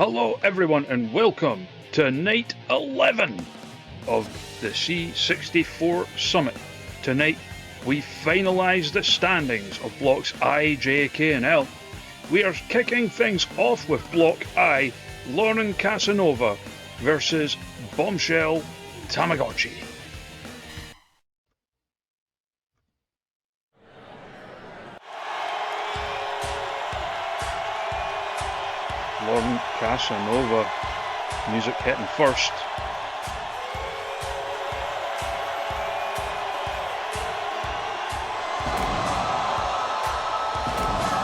Hello everyone and welcome to night 11 of the C64 Summit. Tonight we finalise the standings of blocks I, J, K and L. We are kicking things off with block I, Lauren Casanova versus Bombshell Tamagochi. Lauren Casanova, music hitting first.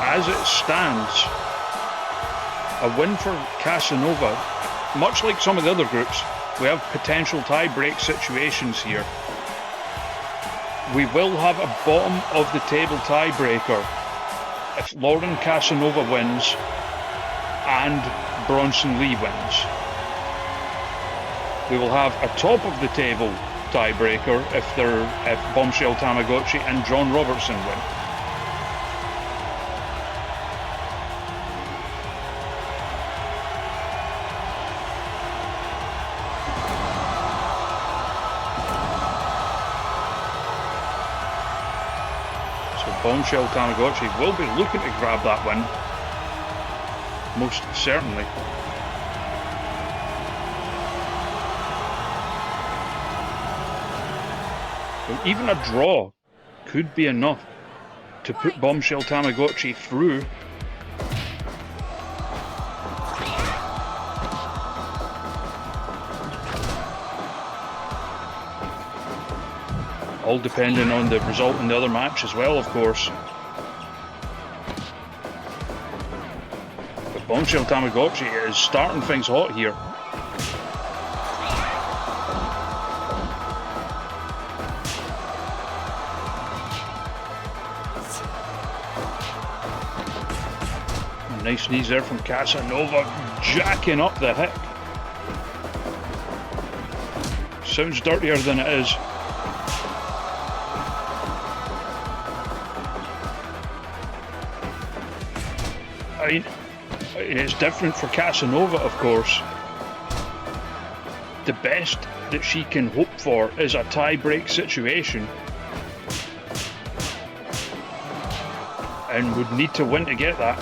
As it stands, a win for Casanova. Much like some of the other groups, we have potential tie-break situations here. We will have a bottom of the table tiebreaker if Lauren Casanova wins and Bronson Lee wins. We will have a top of the table tiebreaker if Bombshell Tamagochi and John Robertson win. So Bombshell Tamagochi will be looking to grab that win. Most certainly. But even a draw could be enough to put Bombshell Tamagochi through. All depending on the result in the other match as well, of course. Bombshell Tamagochi is starting things hot here. Nice knees there from Casanova, jacking up the hip. Sounds dirtier than it is. I mean, it's different for Casanova, of course. The best that she can hope for is a tie-break situation, and would need to win to get that.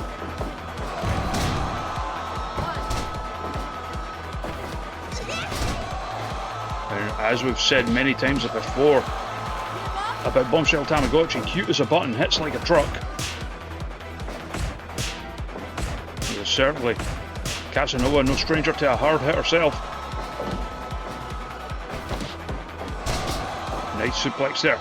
And as we've said many times before about Bombshell Tamagochi, cute as a button, hits like a truck. Certainly, Casanova no stranger to a hard hit herself. Nice suplex there.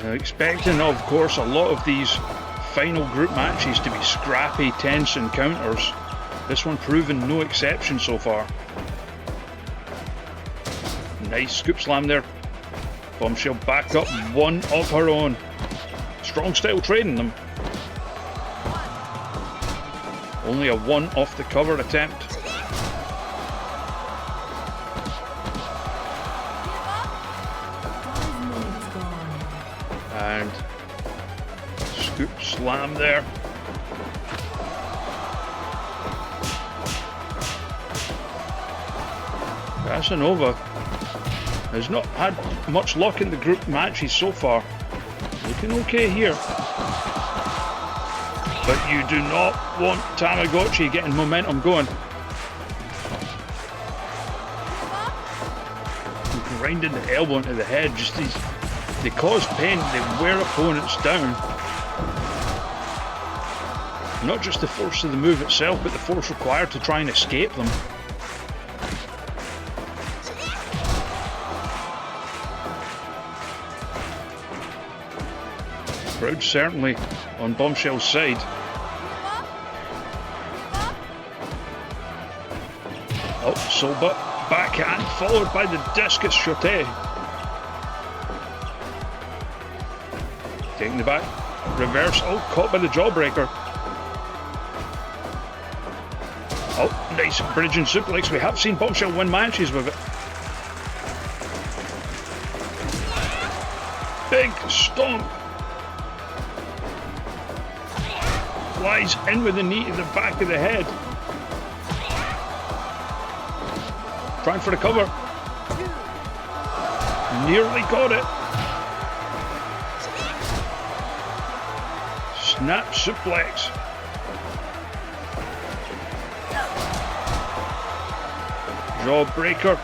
I'm expecting, of course, a lot of these final group matches to be scrappy, tense encounters. This one proving no exception so far. Nice scoop slam there. Bombshell back up, one of her own. Strong style trading them. Only a one off the cover attempt. And scoop slam there. Casanova has not had much luck in the group matches so far. Looking okay here. But you do not want Tamagochi getting momentum going. Grinding the elbow into the head, just these, they cause pain, they wear opponents down. Not just the force of the move itself, but the force required to try and escape them. Crowd certainly on Bombshell's side. Oh, Zuba, backhand, followed by the discus shot. Taking the back, reverse, oh, caught by the jawbreaker. Oh, nice bridging suplex. We have seen Bombshell win matches with it. Big stomp. Flies in with the knee to the back of the head. Trying for the cover. Nearly got it. Snap suplex. Jawbreaker.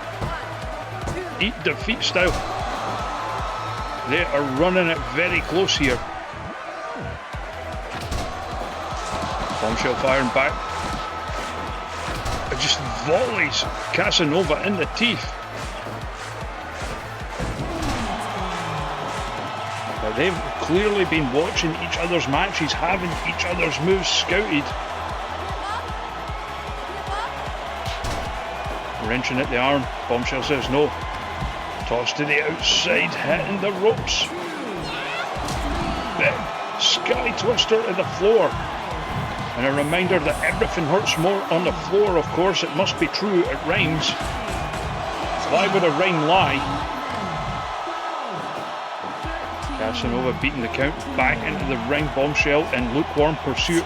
Eat defeat style. They are running it very close here. Bombshell firing back. It just volleys Casanova in the teeth. But they've clearly been watching each other's matches, having each other's moves scouted. Wrenching at the arm. Bombshell says no. Toss to the outside, hitting the ropes. Big sky twister to the floor. And a reminder that everything hurts more on the floor, of course. It must be true, it rhymes. Why would a rhyme lie? Casanova beating the count back into the ring. Bombshell in lukewarm pursuit.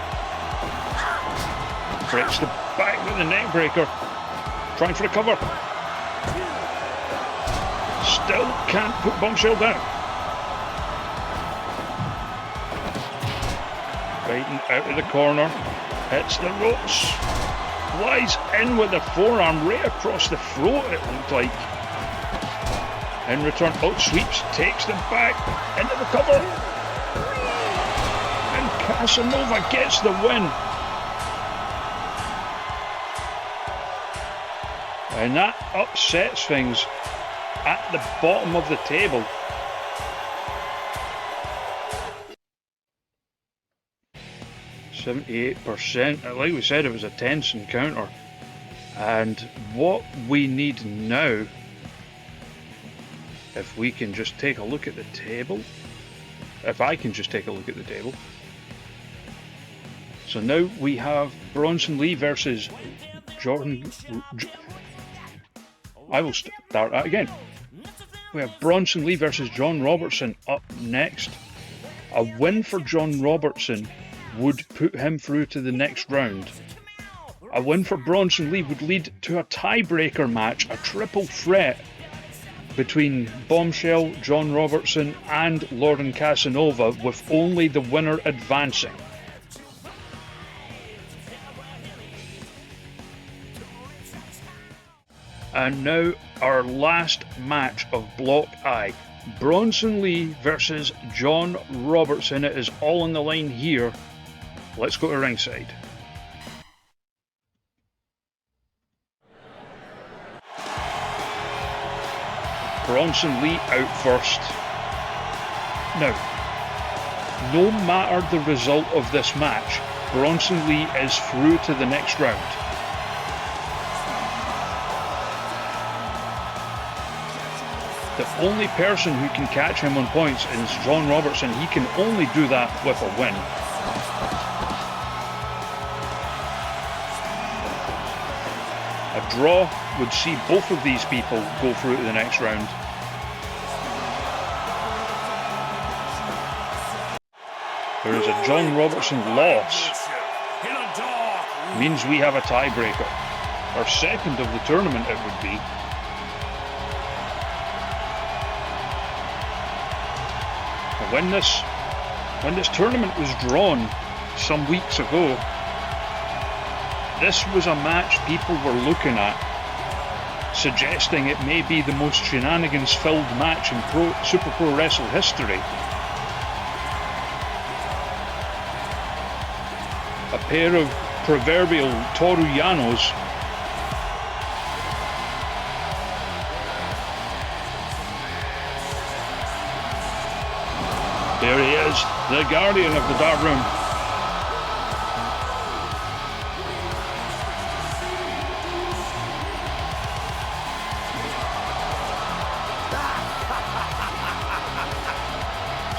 Breaks the back with the neck breaker. Trying for a cover. Still can't put Bombshell down. Fighting out of the corner. Hits the ropes. Flies in with the forearm right across the throat, it looked like. In return, out sweeps, takes them back into the cover. And Casanova gets the win. And that upsets things at the bottom of the table. %, like we said, it was a tense encounter. And what we need now, if we can just take a look at the table, if I can just take a look at the table. So now we have Bronson Lee versus Jordan. I will start that again. We have Bronson Lee versus John Robertson up next. A win for John Robertson would put him through to the next round. A win for Bronson Lee would lead to a tiebreaker match, a triple threat between Bombshell, John Robertson and Lord and Casanova, with only the winner advancing. And now our last match of Block I. Bronson Lee versus John Robertson. It is all on the line here. Let's go to ringside. Bronson Lee out first. Now, no matter the result of this match, Bronson Lee is through to the next round. The only person who can catch him on points is John Robertson. He can only do that with a win. A draw would see both of these people go through to the next round. There is a John Robertson loss. Means we have a tiebreaker. Our second of the tournament it would be. When this tournament was drawn some weeks ago, this was a match people were looking at, suggesting it may be the most shenanigans-filled match in Super Pro Wrestle history. A pair of proverbial Toruyanos There he is, the guardian of the dark room.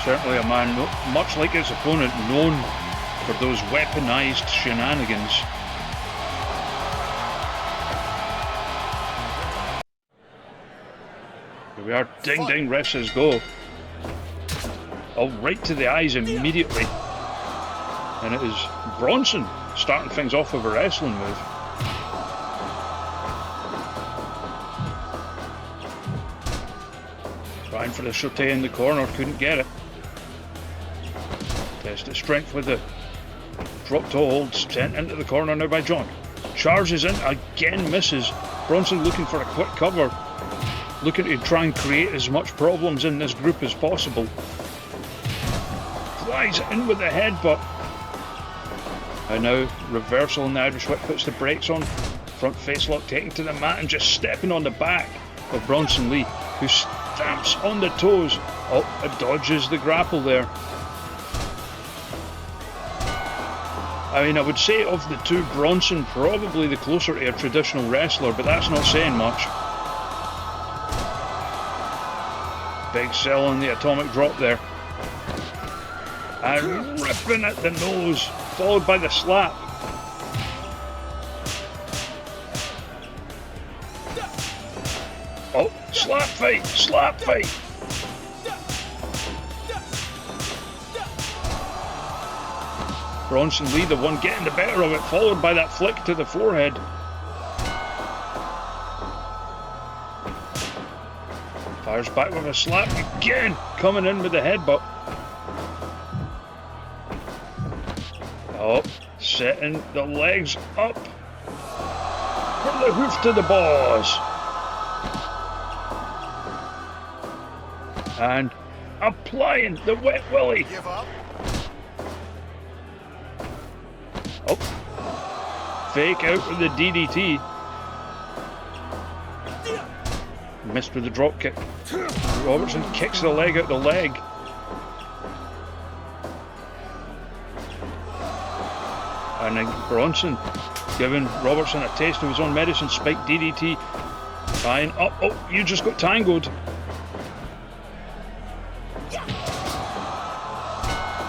Certainly a man much like his opponent, known for those weaponized shenanigans. Here we are, ding ding, wrestlers go. Oh, right to the eyes immediately. And it is Bronson starting things off with a wrestling move. Trying for the saute in the corner, couldn't get it. Test its strength with the drop toe hold, sent into the corner now by John. Charges in, again misses. Bronson looking for a quick cover. Looking to try and create as much problems in this group as possible. Flies in with the headbutt. And now reversal in the Irish whip puts the brakes on. Front facelock taken to the mat and just stepping on the back of Bronson Lee, who stamps on the toes. Oh, it dodges the grapple there. I mean, I would say of the two, Bronson probably the closer to a traditional wrestler, but that's not saying much. Big sell on the atomic drop there. And ripping at the nose, followed by the slap. Oh, slap fight, slap fight. Bronson Lee, the one getting the better of it, followed by that flick to the forehead. Fires back with a slap again, coming in with the headbutt. Oh, setting the legs up for the hoof to the balls. And applying the wet willy. Give up. Oh, fake out with the DDT. Missed with the drop kick. Robertson kicks the leg out the leg. And then Bronson giving Robertson a taste of his own medicine. Spike DDT. Tying up. Oh, you just got tangled.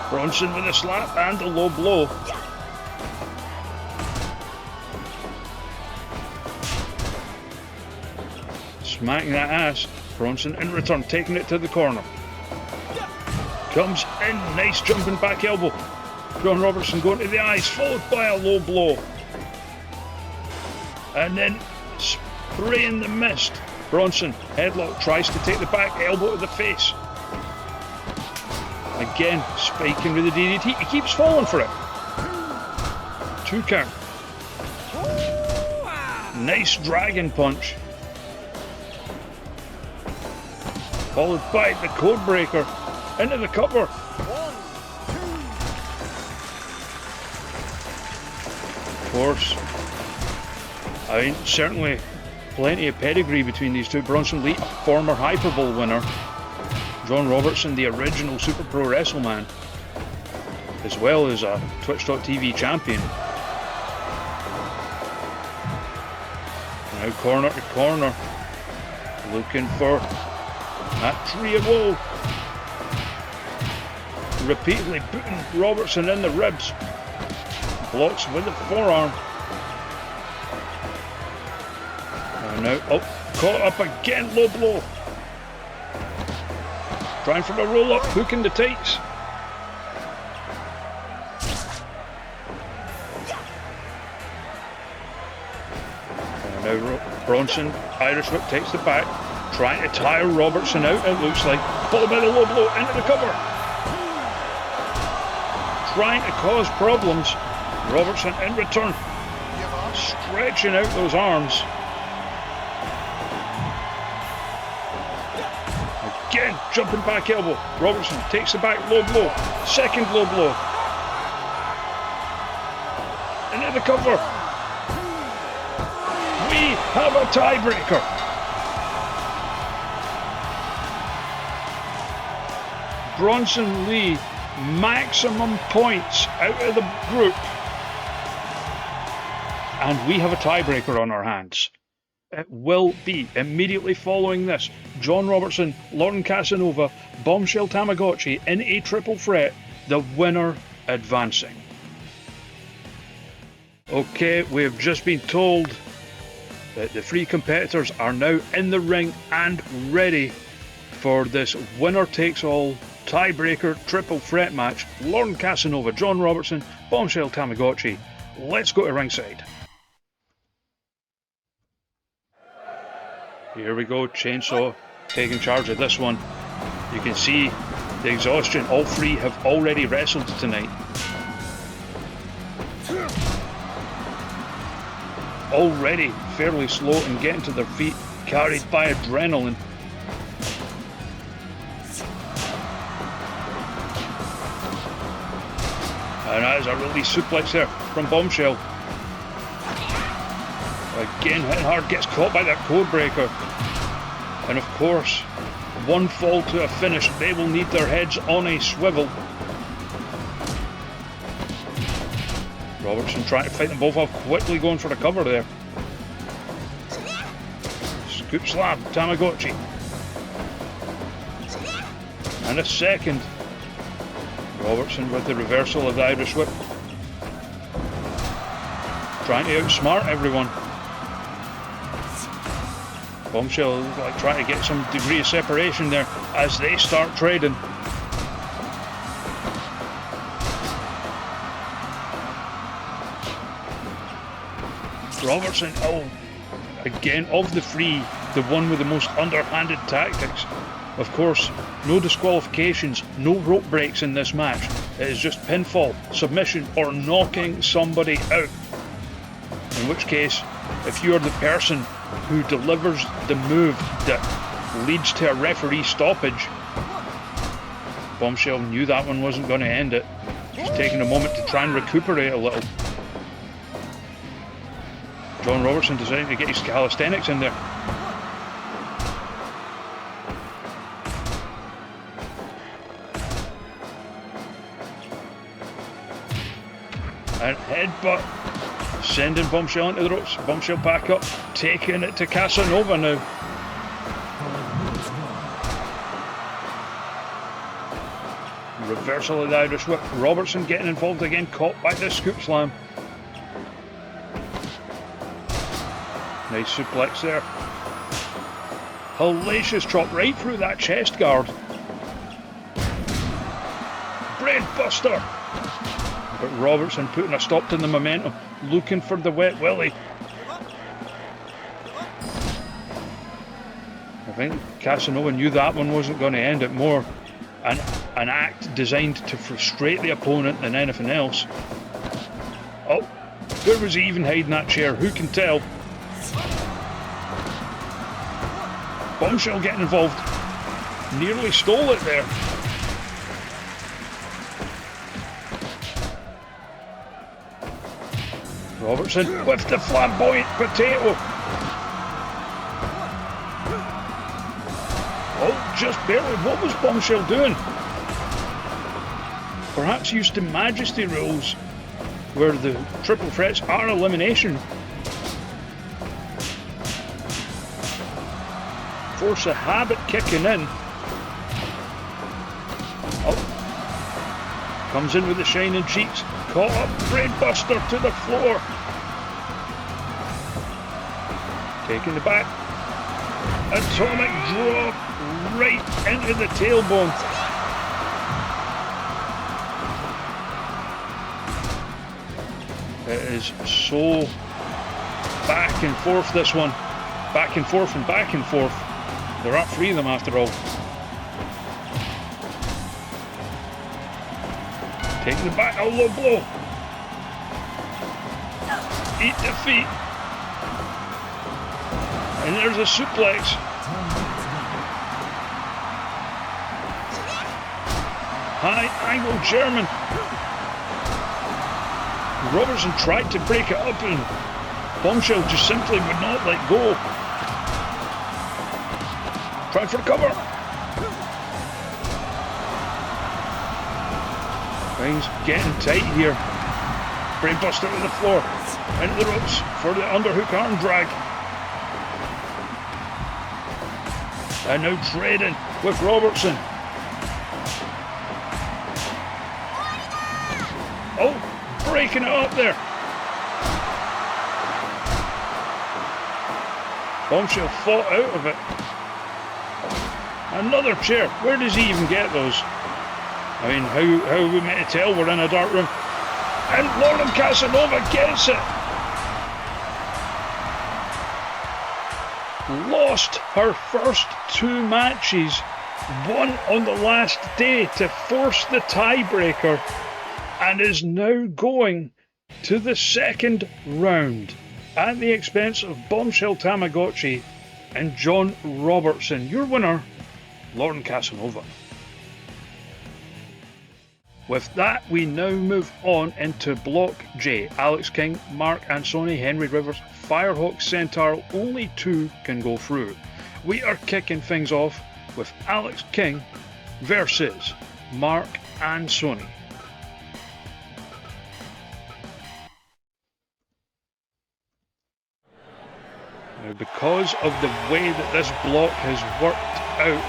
Bronson with a slap and a low blow. Smacking that ass. Bronson in return, taking it to the corner. Comes in, nice jumping back elbow. John Robertson going to the eyes, followed by a low blow. And then spraying the mist. Bronson, headlock, tries to take the back elbow to the face. Again, spiking with the DDT. He keeps falling for it. 2 count. Nice dragon punch. Followed by the code breaker into the cover. Of course, I mean, certainly plenty of pedigree between these two. Bronson Lee, a former Hyper Bowl winner. John Robertson, the original Super Pro Wrestleman, as well as a Twitch.tv champion. Now corner to corner, looking for that tree of woe. Repeatedly putting Robertson in the ribs. Blocks with the forearm. And now, oh, caught up again, low blow. Trying for the roll up, hook in the tights. And now Bronson, Irish whip, takes the back. Trying to tire Robertson out, it looks like. Followed by the low blow into the cover. Trying to cause problems. Robertson in return. Stretching out those arms. Again, jumping back elbow. Robertson takes the back, low blow. Second low blow. Into the cover. We have a tiebreaker. Bronson Lee, maximum points out of the group. And we have a tiebreaker on our hands. It will be, immediately following this, John Robertson, Lauren Casanova, Bombshell Tamagochi in a triple threat, the winner advancing. Okay, we have just been told that the 3 competitors are now in the ring and ready for this winner takes all tiebreaker triple threat match. Lauren Casanova, John Robertson, Bombshell Tamagochi. Let's go to ringside. Here we go, Chainsaw taking charge of this one. You can see the exhaustion. All three have already wrestled tonight. Already fairly slow in getting to their feet, carried by adrenaline. And that is a release suplex there from Bombshell. Again hitting hard, gets caught by that code breaker. And of course, one fall to a finish, they will need their heads on a swivel. Robertson trying to fight them both off, quickly going for the cover there. Scoop slam, Tamagochi. And a second. Robertson with the reversal of the Irish whip. Trying to outsmart everyone. Bombshell like trying to get some degree of separation there as they start trading. Robertson, again of the three, the one with the most underhanded tactics. Of course, no disqualifications, no rope breaks in this match. It is just pinfall, submission, or knocking somebody out. In which case, if you are the person who delivers the move that leads to a referee stoppage, Bombshell knew that one wasn't going to end it. Just taking a moment to try and recuperate a little. John Robertson deciding to get his calisthenics in there. And headbutt, sending Bombshell into the ropes. Bombshell back up, taking it to Casanova now. Reversal of the Irish whip. Robertson getting involved again, caught by the scoop slam. Nice suplex there. Hellacious chop right through that chest guard. Brainbuster. But Robertson putting a stop to the momentum, looking for the wet willy. I think Casanova knew that one wasn't going to end it. More an act designed to frustrate the opponent than anything else. Oh, where was he even hiding that chair? Who can tell? Bombshell getting involved. Nearly stole it there. Robertson with the flamboyant potato. Oh, just barely. What was Bombshell doing? Perhaps Houston Majesty rules, where the triple threats are elimination. Force of habit kicking in. Oh. Comes in with the shining cheeks. Caught up. Brainbuster to the floor. Taking the back. Atomic drop right into the tailbone. It is so back and forth, this one. Back and forth and back and forth. There are three of them after all. Taking the back, a low blow. Eat defeat. And there's a suplex. High angle German. Robertson tried to break it up and Bombshell just simply would not let go. Trying for the cover. Things getting tight here. Brainbuster to the floor. Into the ropes for the underhook arm drag. And now trading with Robertson. Oh, breaking it up there. Bombshell fought out of it. Another chair. Where does he even get those? I mean, how are we meant to tell we're in a dark room? And Lauren Casanova gets it! Lost her first 2 matches, won on the last day to force the tiebreaker, and is now going to the 2nd round at the expense of Bombshell Tamagochi and John Robertson. Your winner, Lauren Casanova. With that, we now move on into Block J. Alex King, Mark Ansonii, Henry Rivers, Firehawk, Sentarl. Only 2 can go through. We are kicking things off with Alex King versus Mark Ansonii. Now, because of the way that this block has worked out,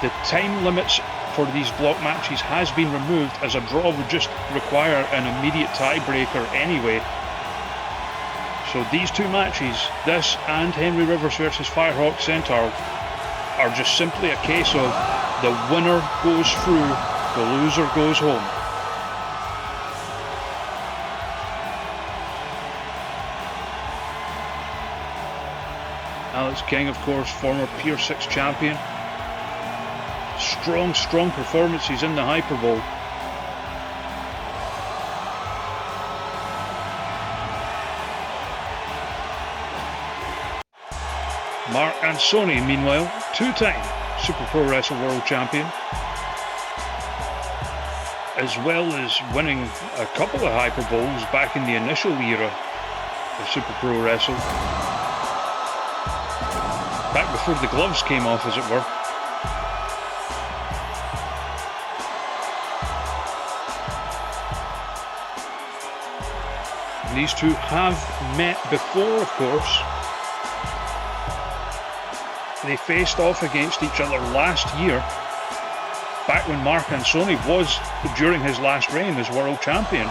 the time limits for these block matches has been removed, as a draw would just require an immediate tiebreaker anyway. So these 2 matches, this and Henry Rivers versus Firehawk Sentarl, are just simply a case of the winner goes through, the loser goes home. Alex King, of course, former Pier 6 champion. Strong performances in the Hyperbole. Mark Ansonii, meanwhile, 2-time Super Pro Wrestle World Champion, as well as winning a couple of Hyperboles back in the initial era of Super Pro Wrestle. Back before the gloves came off, as it were. These 2 have met before, of course. They faced off against each other last year, back when Mark Ansonii was, during his last reign as world champion.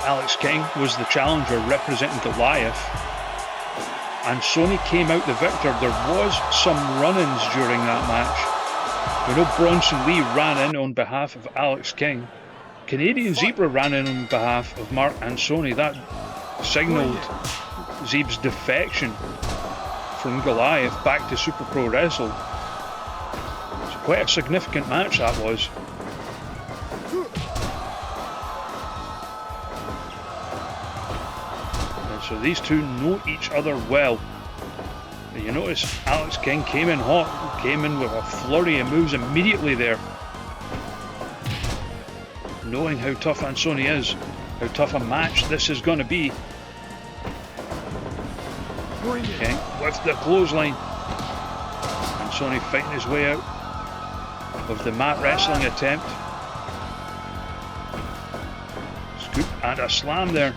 Alex King was the challenger representing Goliath. Ansonii came out the victor. There was some run-ins during that match. We know Bronson Lee ran in on behalf of Alex King. Canadian Zebra ran in on behalf of Mark Ansonii. That signalled Zeeb's defection from Goliath back to Super Pro Wrestle. It's quite a significant match that was. And so these 2 know each other well. You notice Alex King came in hot, came in with a flurry of moves immediately there. Knowing how tough Ansonii is, how tough a match this is going to be. King with the clothesline. Ansonii fighting his way out of the mat wrestling attempt. Scoop and a slam there.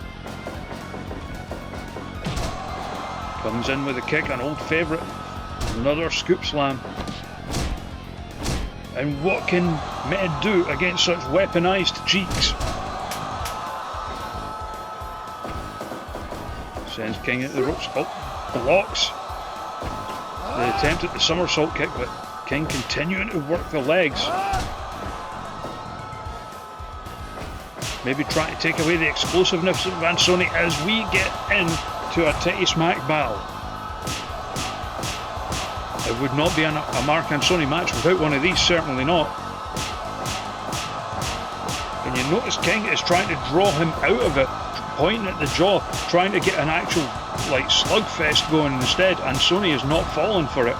Comes in with a kick, an old favourite. Another scoop slam. And what can men do against such weaponised cheeks? Sends King at the ropes. Oh, blocks the attempt at the somersault kick, but King continuing to work the legs. Maybe trying to take away the explosiveness of Ansonii as we get into a titty smack battle. It would not be a Mark Ansonii match without one of these, certainly not. And you notice King is trying to draw him out of it, pointing at the jaw, trying to get an actual like slugfest going instead. Ansonii is not falling for it.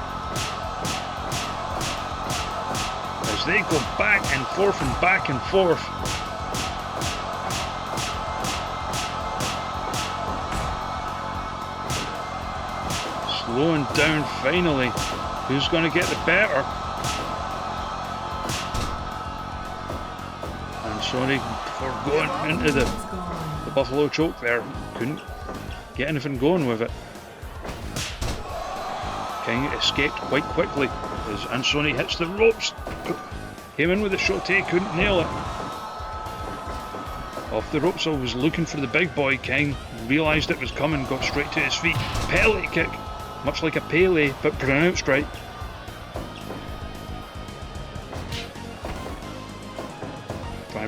As they go back and forth and back and forth. Slowing down finally. Who's going to get the better? Ansonii, for going into the Buffalo choke there, couldn't get anything going with it. King escaped quite quickly as Ansonii hits the ropes. Came in with a shot, couldn't nail it. Off the ropes, I was looking for the big boy. King realised it was coming, got straight to his feet. Pele kick. Much like a Pele, but pronounced right.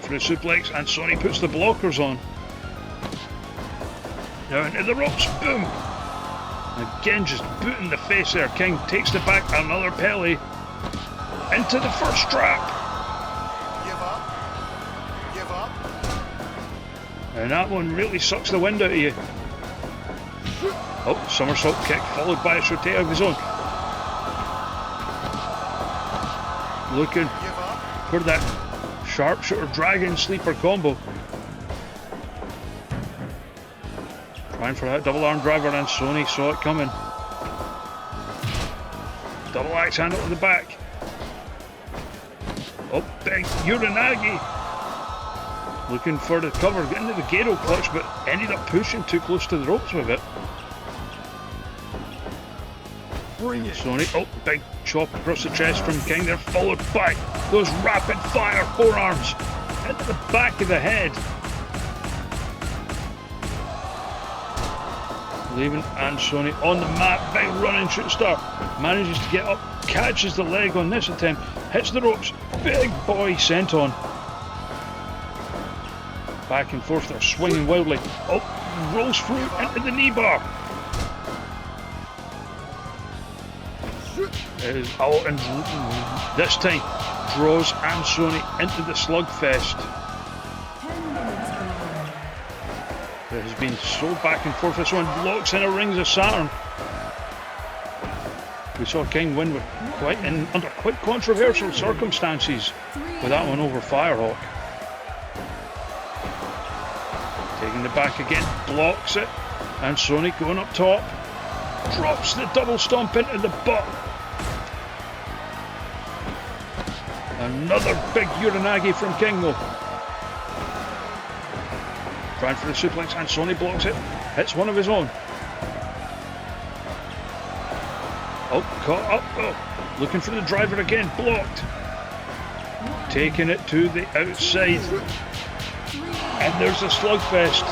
for a suplex. Ansonii puts the blockers on. Now into the ropes. Boom. Again, just boot in the face there. King takes it back. Another Pele. Into the first strap. Give up. Give up. And that one really sucks the wind out of you. Oh, somersault kick followed by a rotate of his own. Looking for that sharpshooter dragon sleeper combo. Trying for that double arm driver, and Ansonii saw it coming. Double axe handle to the back. Oh, big Uranagi. Looking for the cover, getting to the Gado clutch, but ended up pushing too close to the ropes with it. Bring it. Ansonii, oh, big chop across the chest from King there, followed by those rapid fire forearms into the back of the head. Leaving Ansonii on the mat, big running shoot star. Manages to get up, catches the leg on this attempt, hits the ropes, big boy senton. Back and forth, they're swinging wildly. Oh, rolls through into the knee bar. Oh, and this time draws Ansonii into the slugfest. It has been so back and forth. This one locks in a Rings of Saturn. We saw King win with under quite controversial circumstances with that one over Firehawk. Taking the back again, blocks it. Ansonii going up top. Drops the double stomp into the butt. Another big Uranagi from King though. Trying for the suplex, Ansonii blocks it. Hits one of his own. Oh, caught up. Oh, looking for the driver again. Blocked. Taking it to the outside. And there's the slugfest.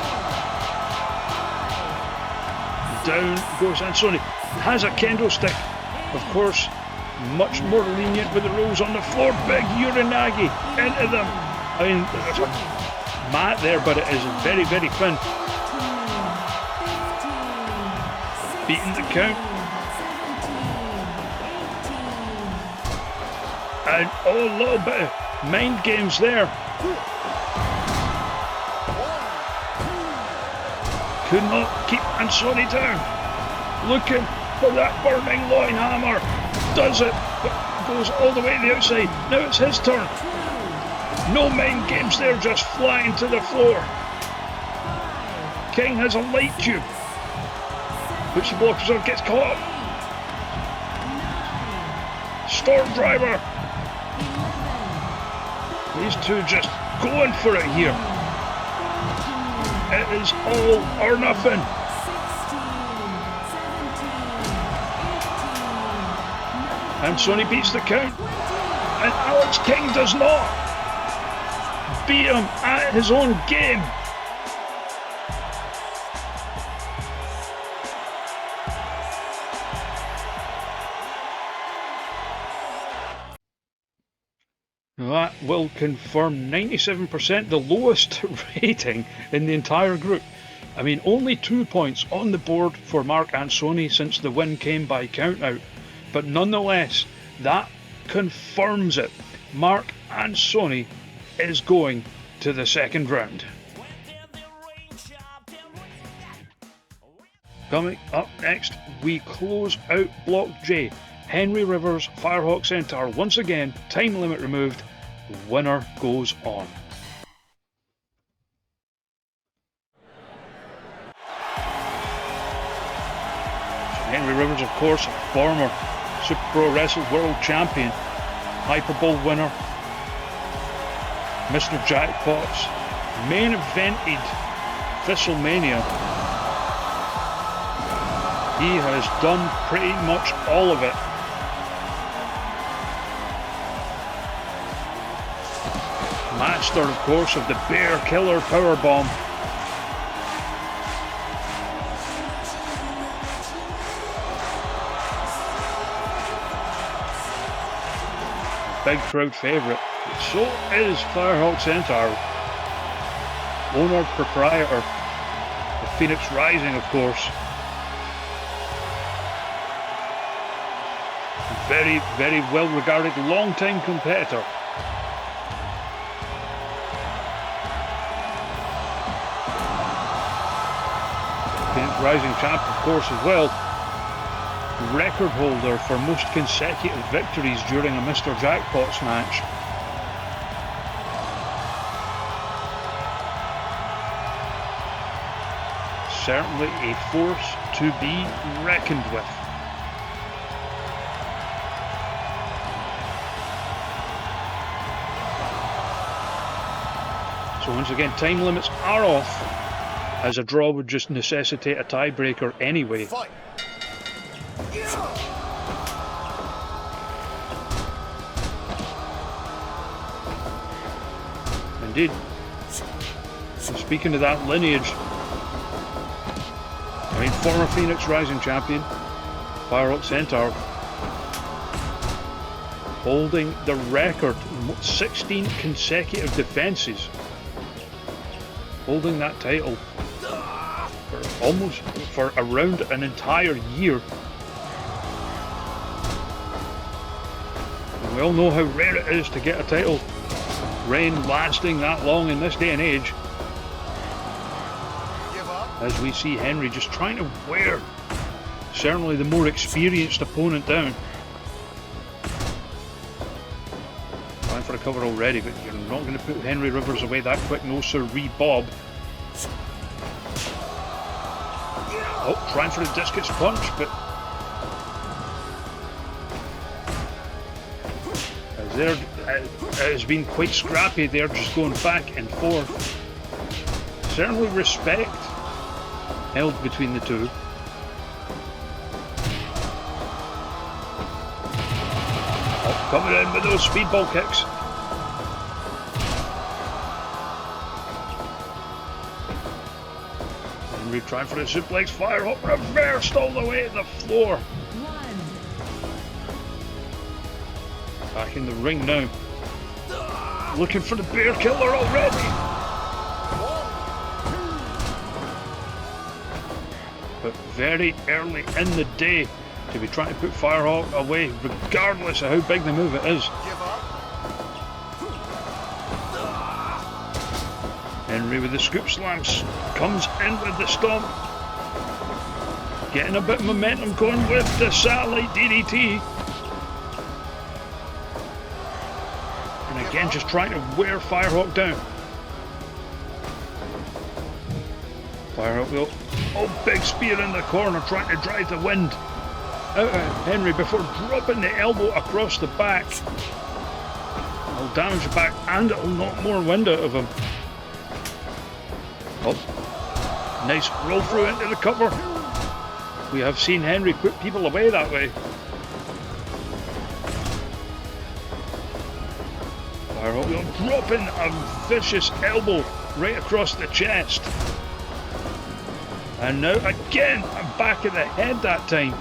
Down goes Ansonii. Has a kendo stick. Of course, much more lenient with the rules on the floor. Big Uranagi into them. I mean, there's a mat there, but it is very, very thin. Beating the count. And oh, a little bit of mind games there. Could not keep Ansonii down. Looking for that burning loin hammer. Does it, but goes all the way to the outside. Now it's his turn. No mind games there, just flying to the floor. King has a light tube, which the blockers on, gets caught. Storm driver. These two just going for it here. It is all or nothing. Ansonii beats the count, and Alex King does not. Beat him at his own game. That will confirm 97%, the lowest rating in the entire group. I mean, only 2 points on the board for Mark Ansonii since the win came by countout. But nonetheless, that confirms it. Mark Ansonii is going to the second round. Coming up next, we close out Block J. Henry Rivers, Firehawk Sentarl. Once again, time limit removed. Winner goes on. Henry Rivers, of course, former Super Pro Wrestle World Champion, Hyper Bowl winner, Mr. Jackpots, main evented Thistlemania. He has done pretty much all of it. Master, of course, of the Bear Killer Powerbomb. Big crowd favourite. So is Firehawk Sentarl, owner, proprietor of Phoenix Rising, of course. Very, very well regarded, long-time competitor. Phoenix Rising champ, of course, as well. Record holder for most consecutive victories during a Mr. Jackpots match. Certainly a force to be reckoned with. So once again, time limits are off, as a draw would just necessitate a tiebreaker anyway. Fight. Indeed. Speaking of that lineage, I mean, former Phoenix Rising champion, Firehawk Sentarl, holding the record, 16 consecutive defences, holding that title for around an entire year. And we all know how rare it is to get a title reign lasting that long in this day and age. As we see Henry just trying to wear certainly the more experienced opponent down. Trying for a cover already, but you're not going to put Henry Rivers away that quick, no sirree, Bob. Oh, trying for a discus punch, but as there, it has been quite scrappy there, just going back and forth. Certainly respect held between the two. Oh, coming in with those speedball kicks. Henry trying for a suplex, Firehawk reversed all the way to the floor. Back in the ring now. Looking for the bear killer already. But very early in the day to be trying to put Firehawk away, regardless of how big the move it is. Henry with the scoop slams, comes in with the stomp. Getting a bit of momentum going with the satellite DDT. And again, just trying to wear Firehawk down. Firehawk will. Oh, big spear in the corner, trying to drive the wind out of Henry before dropping the elbow across the back. It'll damage the back and it'll knock more wind out of him. Oh, nice roll through into the cover. We have seen Henry put people away that way. Firehawk will dropping a vicious elbow right across the chest. And now again, back of the head that time.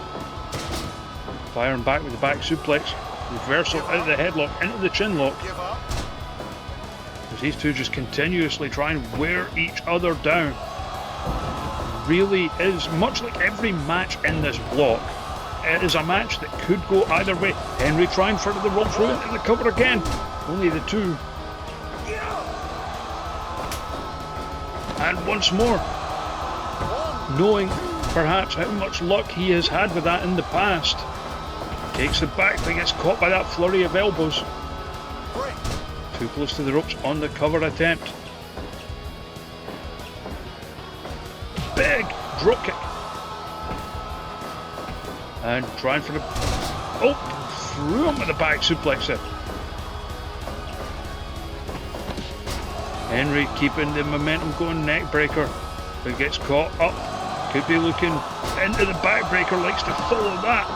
Firing back with the back suplex. Reversal out of the headlock into the chin lock. As these two just continuously try and wear each other down. Really is, much like every match in this block, it is a match that could go either way. Henry trying for the roll through into the cover again. Only the two. And once more. Knowing perhaps how much luck he has had with that in the past. Takes the back, but gets caught by that flurry of elbows. Too close to the ropes on the cover attempt. Big drop kick. And trying for the... Oh, threw him with the back suplex there. Henry keeping the momentum going, neck breaker. But gets caught up. Could be looking into the backbreaker, likes to follow that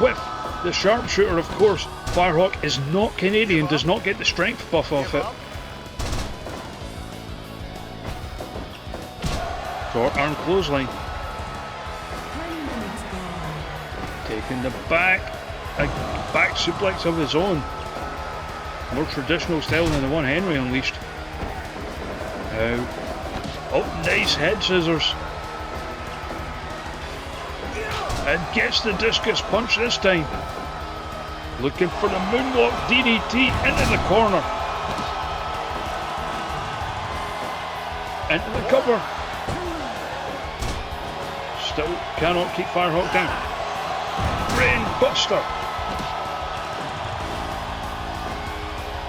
with the sharpshooter, of course. Firehawk is not Canadian, does not get the strength buff off it. Short arm clothesline. Taking the back suplex of his own. More traditional style than the one Henry unleashed. Oh, nice head scissors. And gets the discus punch this time. Looking for the moonwalk DDT into the corner. Into the cover. Still cannot keep Firehawk down. Brain buster.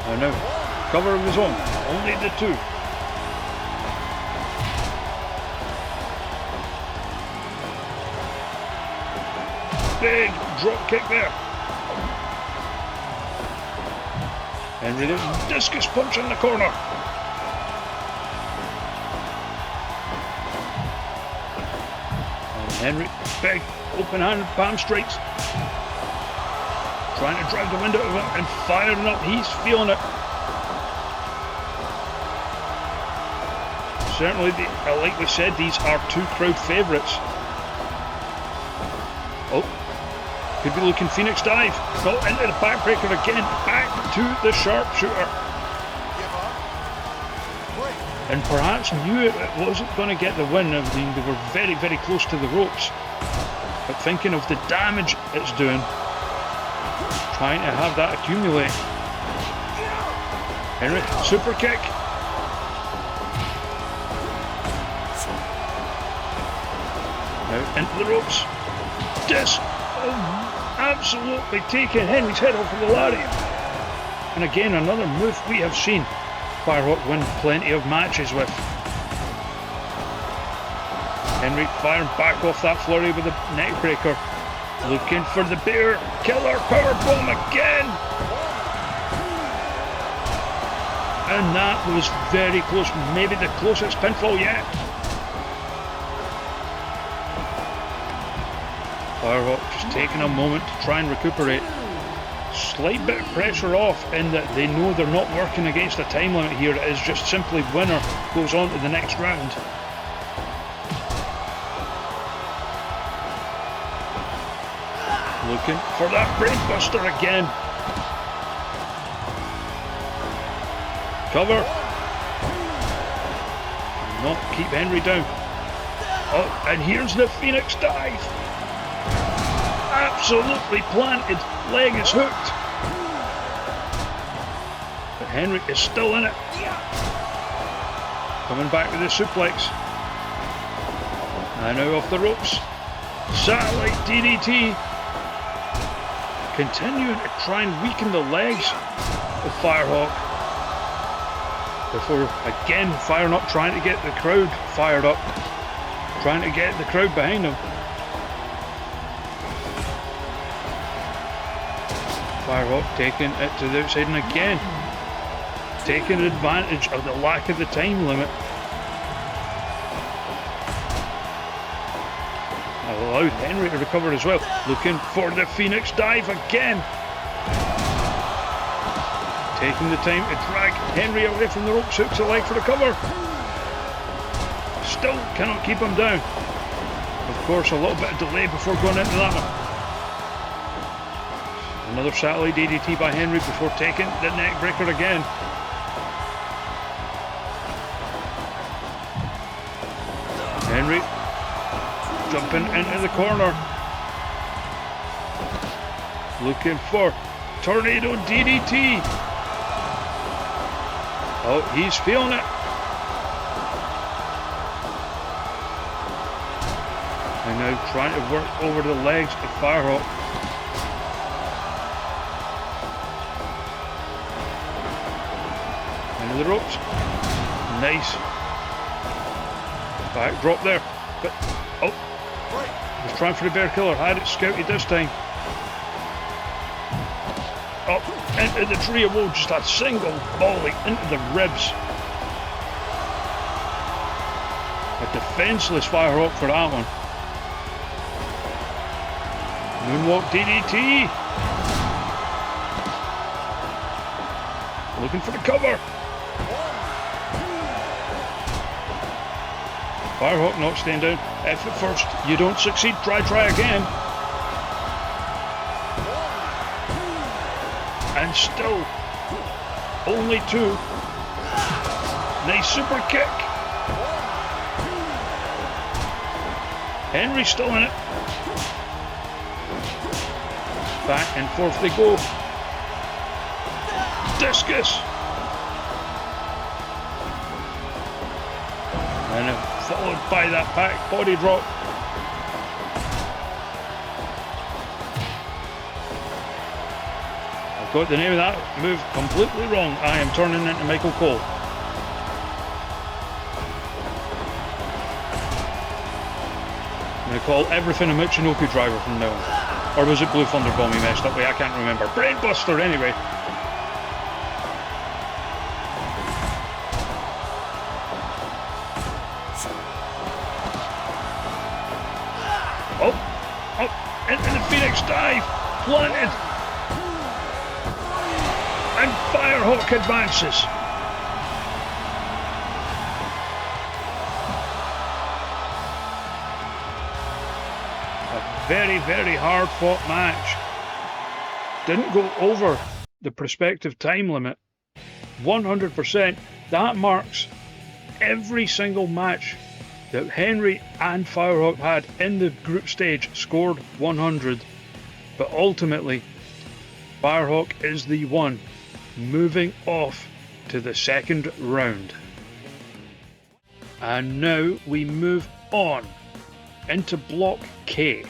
And now, cover of his own. Only the two. Big drop kick there. Henry the discus punch in the corner. And Henry, big open-handed palm strikes. Trying to drive the wind out of him and firing up. He's feeling it. Certainly, like we said, these are two crowd favourites. Oh, could be looking Phoenix dive. No, into the backbreaker again. Back to the sharpshooter. And perhaps knew it wasn't going to get the win. I mean, they were very, very close to the ropes. But thinking of the damage it's doing, trying to have that accumulate. Henry, super kick. Now into the ropes. Just absolutely taking Henry's head off of the lariat. And again, another move we have seen Firehawk win plenty of matches with. Henry firing back off that flurry with a neck breaker. Looking for the bear killer power bomb again. And that was very close, maybe the closest pinfall yet. Firehawk just taking a moment to try and recuperate. Slight bit of pressure off in that they know they're not working against a time limit here. It is just simply winner goes on to the next round. Looking for that brainbuster again. Cover. Not keep Henry down. Oh, and here's the Phoenix dive. Absolutely planted. Leg is hooked. But Henry is still in it. Coming back with the suplex. And now off the ropes. Satellite DDT. Continuing to try and weaken the legs of Firehawk. Before again firing up, trying to get the crowd fired up. Trying to get the crowd behind him. Firehawk taking it to the outside and again taking advantage of the lack of the time limit. Allowed Henry to recover as well. Looking for the Phoenix dive again. Taking the time to drag Henry away from the ropes, hooks a leg for the cover. Still cannot keep him down. Of course, a little bit of delay before going into that one. Another satellite DDT by Henry before taking the neck breaker again. Henry jumping into the corner. Looking for tornado DDT. Oh, he's feeling it. And now trying to work over the legs of Firehawk. Into the ropes. Nice. Back drop there. But, oh. Was trying for the bear killer. Had it scouted this time. Up into the tree of woe. Just a single volley into the ribs. A defenseless Firehawk for that one. Moonwalk DDT. Looking for the cover. Firehawk not staying down. If at first you don't succeed, try again. And still Only 2. Nice super kick. Henry's still in it. Back and forth they go. Discus. And followed by that back body drop. I've got the name of that move completely wrong. I am turning into Michael Cole. I'm going to call everything a Michinoku driver from now on. Or was it Blue Thunder Bomb he messed up with? I can't remember. Brainbuster anyway. Oh, into the Phoenix dive. Planted. And Firehawk advances. A very, very hard fought match. Didn't go over the prospective time limit. 100%. That marks every single match that Henry and Firehawk had in the group stage scored 100. But ultimately, Firehawk is the one moving off to the second round. And now we move on into Block K.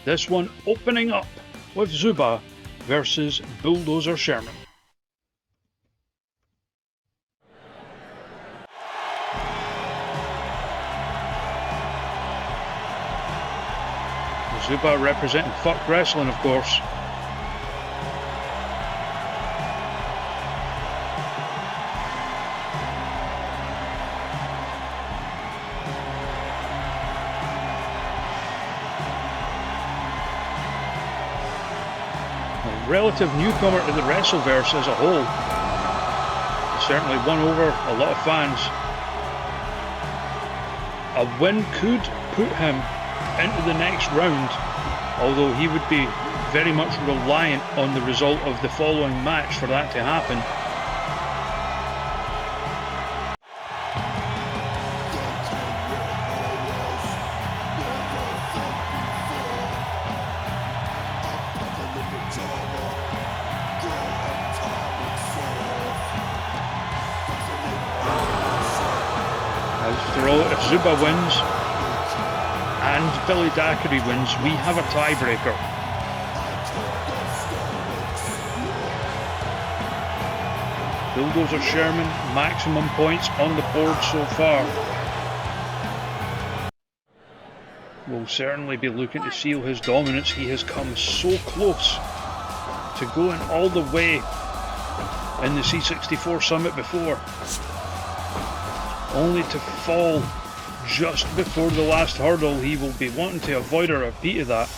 This one opening up with Zuba versus Bulldozer Sherman. Zuba representing Fuck Wrestling, of course. Relative newcomer to the Wrestleverse as a whole. He certainly won over a lot of fans. A win could put him into the next round, although he would be very much reliant on the result of the following match for that to happen. If Zuba wins and Billy Daquiri wins, we have a tiebreaker. Bulldozer Sherman, maximum points on the board so far. Will certainly be looking to seal his dominance. He has come so close to going all the way in the C64 Summit before, only to fall just before the last hurdle. He will be wanting to avoid a repeat of that.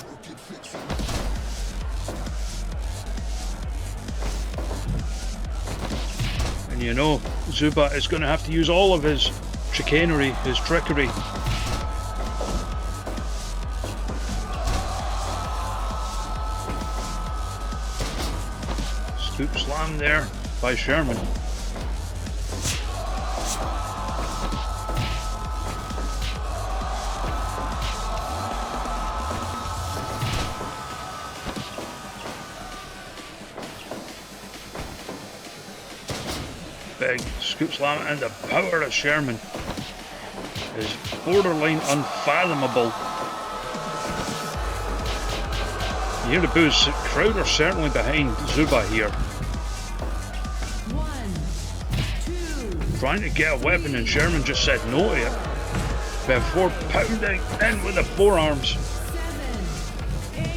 And you know, Zuba is going to have to use all of his chicanery, his trickery. Scoop slam there by Sherman. Big scoop slam, and the power of Sherman is borderline unfathomable. You hear the boos. The crowd are certainly behind Zuba here. 1, 2. Trying to get a weapon, and Sherman just said no to it before pounding in with the forearms. 7, 8, 9,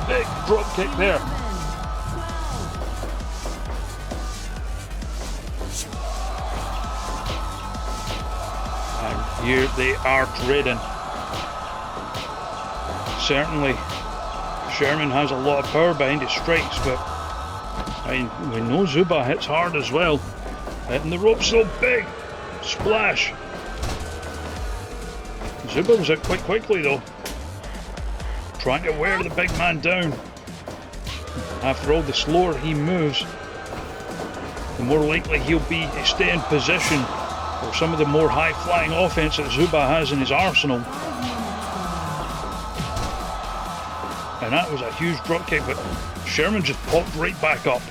10. Big drop kick there. And here they are trading. Certainly, Sherman has a lot of power behind his strikes, but I mean, we know Zuba hits hard as well. Hitting the rope so big. Splash. Zuba was out quite quickly though. Trying to wear the big man down. After all, the slower he moves, the more likely he'll be to stay in position for some of the more high-flying offense that Zuba has in his arsenal. And that was a huge drop kick, but Sherman just popped right back up.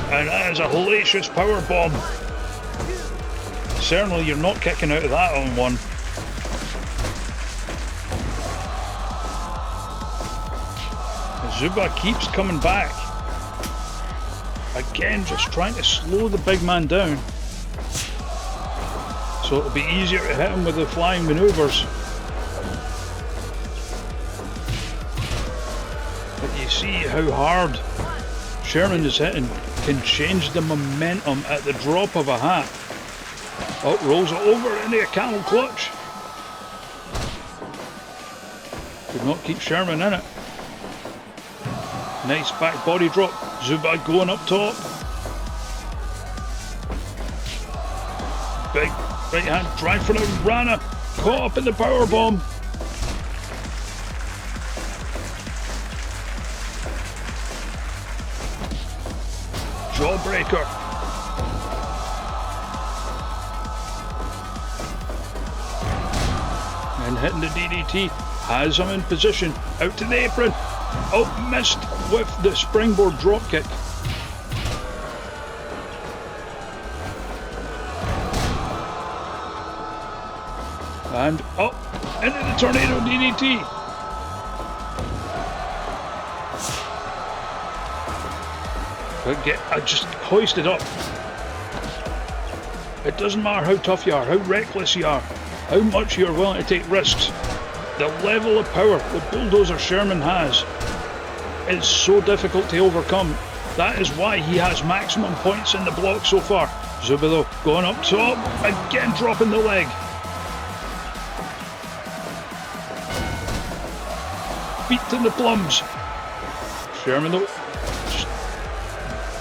And that is a hellacious power bomb. Certainly you're not kicking out of that on one. Zuba keeps coming back. Again, just trying to slow the big man down, so it'll be easier to hit him with the flying maneuvers. But you see how hard Sherman is hitting can change the momentum at the drop of a hat. Oh, rolls it over into a camel clutch. Could not keep Sherman in it. Nice back body drop. Zuba going up top. Big right hand drive for the Rana. Caught up in the power bomb. Jawbreaker. And hitting the DDT. Has him in position. Out to the apron. Oh, missed with the springboard dropkick. And up into the tornado DDT. But just hoist it up. It doesn't matter how tough you are, how reckless you are, how much you're willing to take risks. The level of power that Bulldozer Sherman has is so difficult to overcome. That is why he has maximum points in the block so far. Zuba though, going up top, again dropping the leg. Feet to the plums. Sherman though, just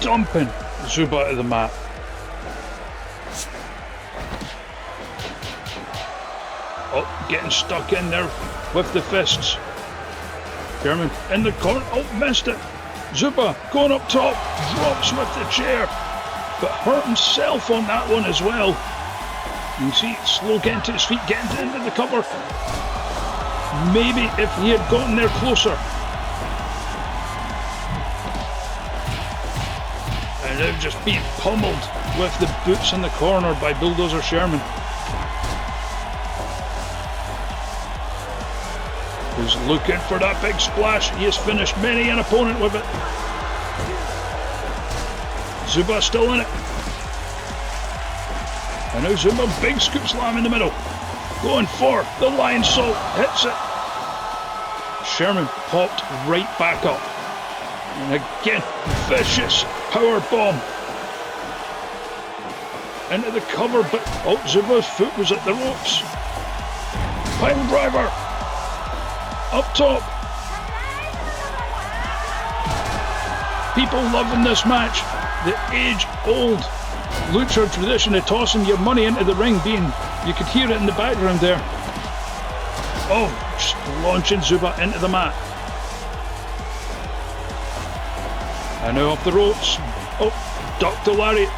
dumping Zuba to the mat. Oh, getting stuck in there with the fists. Sherman in the corner. Oh, missed it. Zuba going up top. Drops with the chair. But hurt himself on that one as well. You can see slow getting to his feet, getting into the cover. Maybe if he had gotten there closer. And now just being pummeled with the boots in the corner by Bulldozer Sherman. Who's looking for that big splash. He has finished many an opponent with it. Zuba still in it. And now Zuba, big scoop slam in the middle. Going for the lion salt. Hits it. Sherman popped right back up. And again, vicious power bomb. Into the cover, but oh, Zuba's foot was at the ropes. Pile driver. Up top. People loving this match. The age-old lucha tradition of tossing your money into the ring, you could hear it in the background there. Oh, just launching Zuba into the mat. And now off the ropes. Oh, duck to lariat.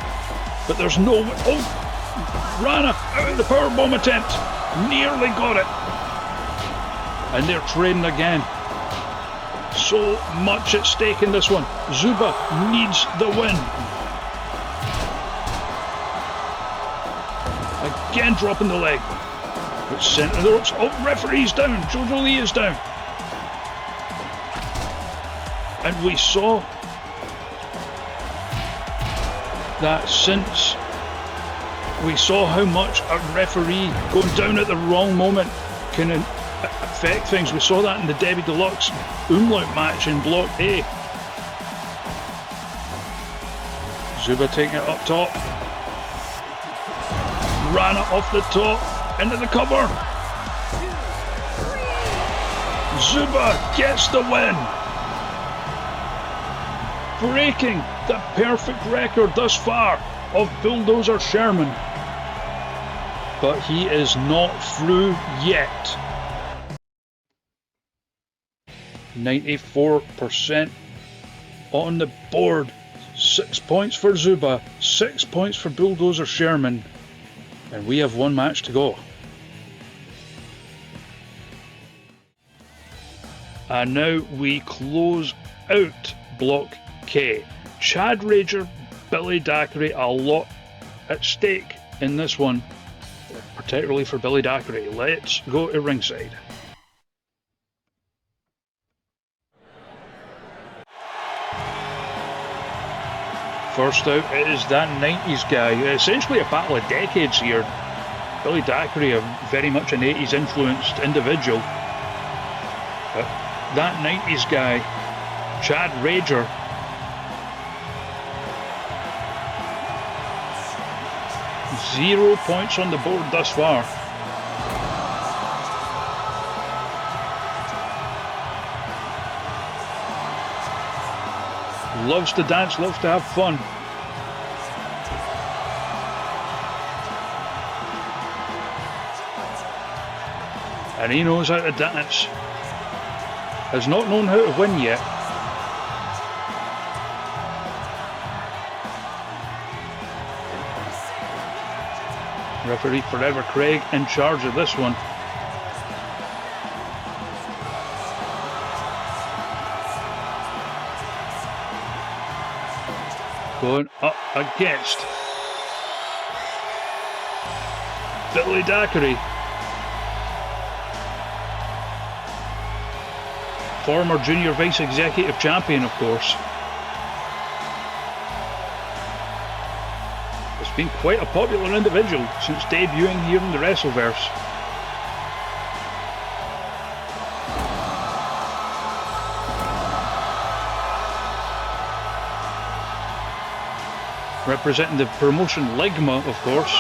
But there's no... Oh, Rana out of the powerbomb attempt. Nearly got it. And they're trading again. So much at stake in this one. Zuba needs the win. Again dropping the leg. But centre of the ropes. Oh, referee's down. Jojo Lee is down. And we saw that since we saw how much a referee going down at the wrong moment can affect things. We saw that in the Debbie Deluxe Umlaut match in Block A. Zuba taking it up top. Rana off the top, into the cover. Zuba gets the win. Breaking the perfect record thus far of Bulldozer Sherman. But he is not through yet. 94% on the board. 6 points for Zuba, 6 points for Bulldozer Sherman, and we have one match to go. And now we close out Block K. Chad Rager, Billy Daquiri, a lot at stake in this one, particularly for Billy Daquiri. Let's go to ringside. First out is that 90s guy, essentially a battle of decades here. Billy Daquiri, very much an 80s influenced individual. But that 90s guy, Chad Rager, zero points on the board thus far. Loves to dance, loves to have fun. And he knows how to dance. Has not known how to win yet. Referee Forever Craig in charge of this one. Going up against Billy Daquiri, former junior vice executive champion, of course. Has been quite a popular individual since debuting here in the Wrestleverse. Representing the promotion Ligma, of course.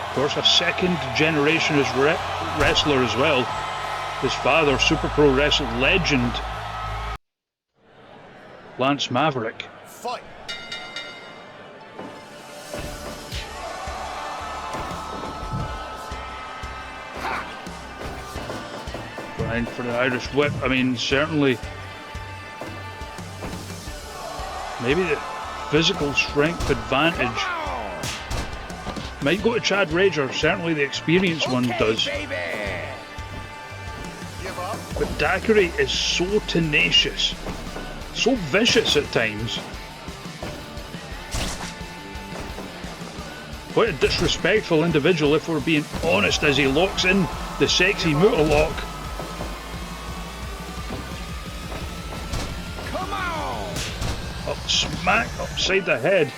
Of course, a second generation as wrestler as well. His father, Super Pro Wrestling legend Lance Maverick. Fight. Going for the Irish whip. I mean, certainly, maybe the physical strength advantage might go to Chad Rager. Certainly the experienced one does. Baby. Give up. But Daquiri is so tenacious, so vicious at times. Quite a disrespectful individual, if we're being honest, as he locks in the sexy Muta lock. Come on. Up smack upside the head.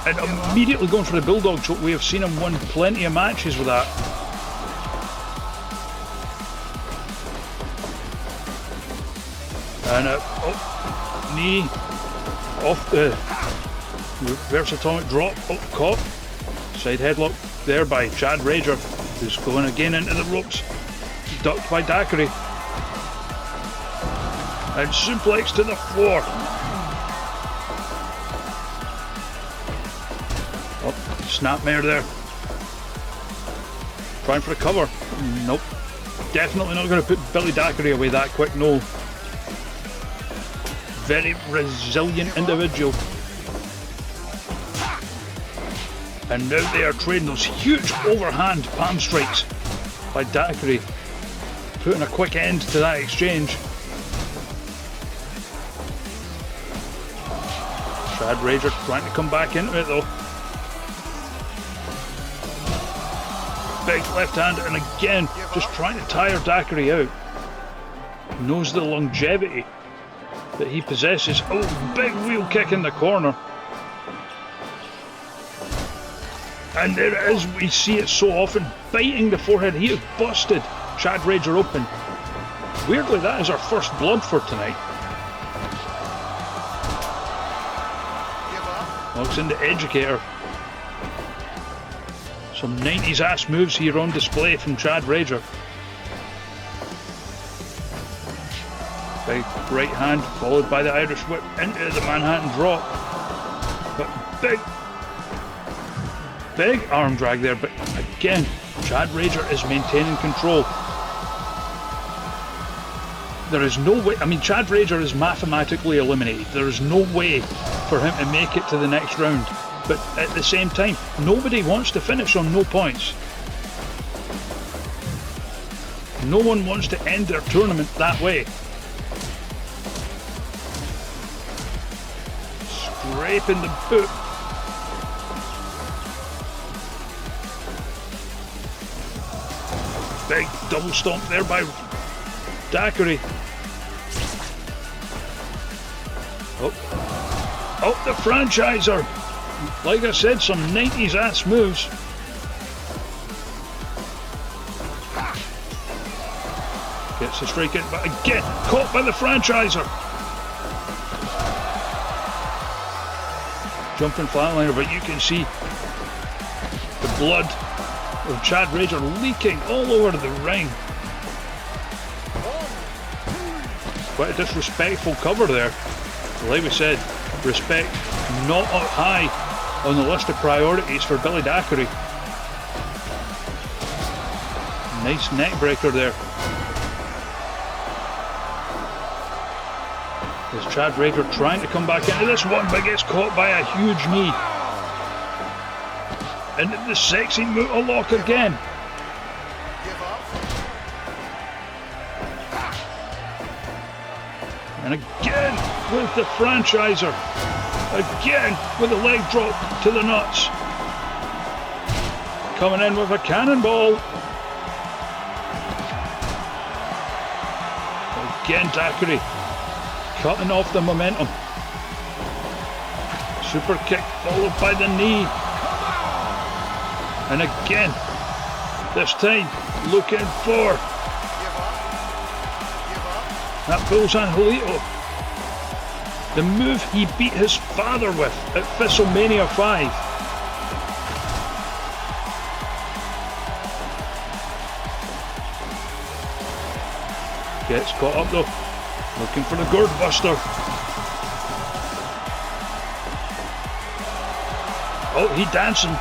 And immediately going for the Bulldog choke. We have seen him win plenty of matches with that. And knee off the reverse atomic drop. Oh, caught. Side headlock there by Chad Rager, who's going again into the ropes. Ducked by Daquiri. And suplex to the floor. Snapmare there. Trying for a cover. Nope. Definitely not going to put Billy Daquiri away that quick, no. Very resilient individual. And now they are trading those huge overhand palm strikes by Daquiri, putting a quick end to that exchange. Chad Rager trying to come back into it though. Big left hand, and again, just trying to tire Daquiri out. Knows the longevity that he possesses. Oh, big wheel kick in the corner. And there it is, we see it so often, biting the forehead. He has busted Chad Rager open. Weirdly, that is our first blood for tonight. Looks into Educator. Some 90s ass moves here on display from Chad Rager. Big right hand followed by the Irish whip into the Manhattan drop. But big Big arm drag there, but again, Chad Rager is maintaining control. There is no way, I mean, Chad Rager is mathematically eliminated. There is no way for him to make it to the next round. But at the same time, nobody wants to finish on no points. No one wants to end their tournament that way. Scraping the boot. Big double stomp there by Daquiri. Oh, the franchiser. Like I said, some 90s ass moves. Gets the strike in, but again, caught by the franchiser. Jumping flatliner, but you can see the blood of Chad Rager leaking all over the ring. Quite a disrespectful cover there. Like we said, respect not up high on the list of priorities for Billy Daquiri. Nice neck breaker there. Is Chad Rager trying to come back into this one, but gets caught by a huge knee. Into the sexy Muta lock again. Give up. And again with the franchiser. Again with a leg drop to the nuts. Coming in with a cannonball. Again Daquiri cutting off the momentum. Super kick followed by the knee. And again, this time looking for that Bulls Angelito. The move he beat his father with at WrestleMania 5. Gets caught up though, looking for the gourd buster. Oh, he dancing.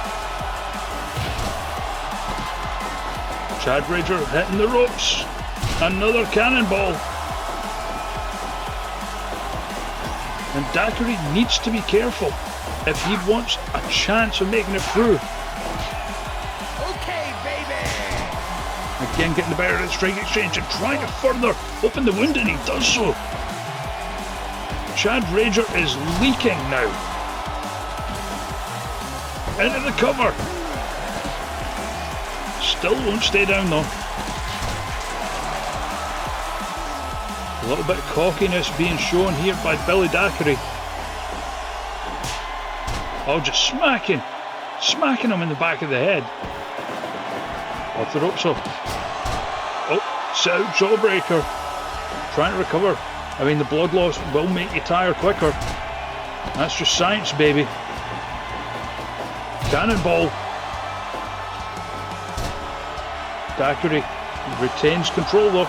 Chad Rager hitting the ropes. Another cannonball. And Daquiri needs to be careful if he wants a chance of making it through. Okay, baby. Again getting the better of the strike exchange and trying to further open the wound, and he does so. Chad Rager is leaking now. Into the cover. Still won't stay down though. A little bit of cockiness being shown here by Billy Daquiri. Oh, just smacking him in the back of the head. Off the ropes though. Oh, sit out jawbreaker. Trying to recover. I mean, the blood loss will make you tire quicker. That's just science, baby. Cannonball. Daquiri retains control though.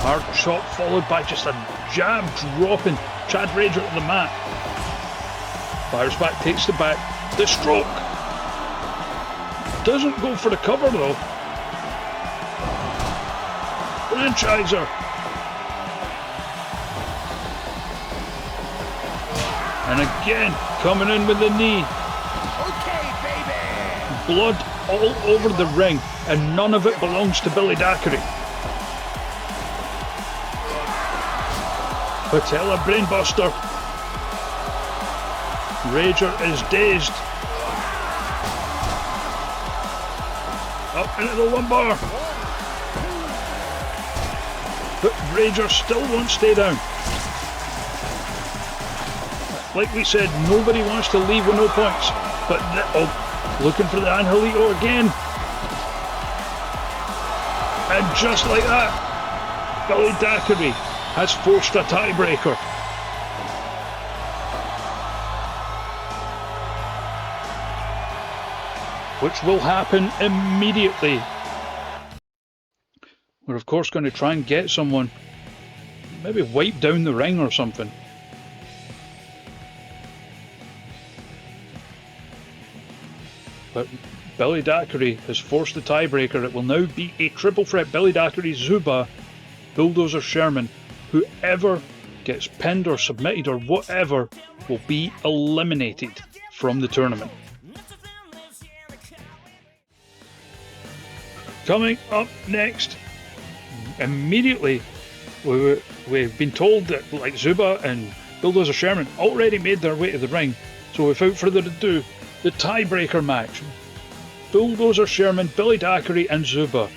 Hard shot followed by just a jab dropping Chad Rager to the mat. Fires back, takes the back. The stroke. Doesn't go for the cover though. Franchiser. And again, coming in with the knee. Okay, baby. Blood all over the ring, and none of it belongs to Billy Daquiri. Patella brainbuster. Rager is dazed. Up into the lumbar. But Rager still won't stay down. Like we said, nobody wants to leave with no points. But looking for the Angelito again. And just like that, Billy Daquiri has forced a tiebreaker. Which will happen immediately. We're of course going to try and get someone, maybe wipe down the ring or something. But Billy Daquiri has forced the tiebreaker. It will now be a triple threat. Billy Daquiri, Zuba, Bulldozer, Sherman. Whoever gets pinned or submitted or whatever will be eliminated from the tournament. Coming up next, immediately we've been told that like Zuba and Bulldozer Sherman already made their way to the ring. So without further ado, the tiebreaker match. Bulldozer Sherman, Billy Daquiri and Zuba,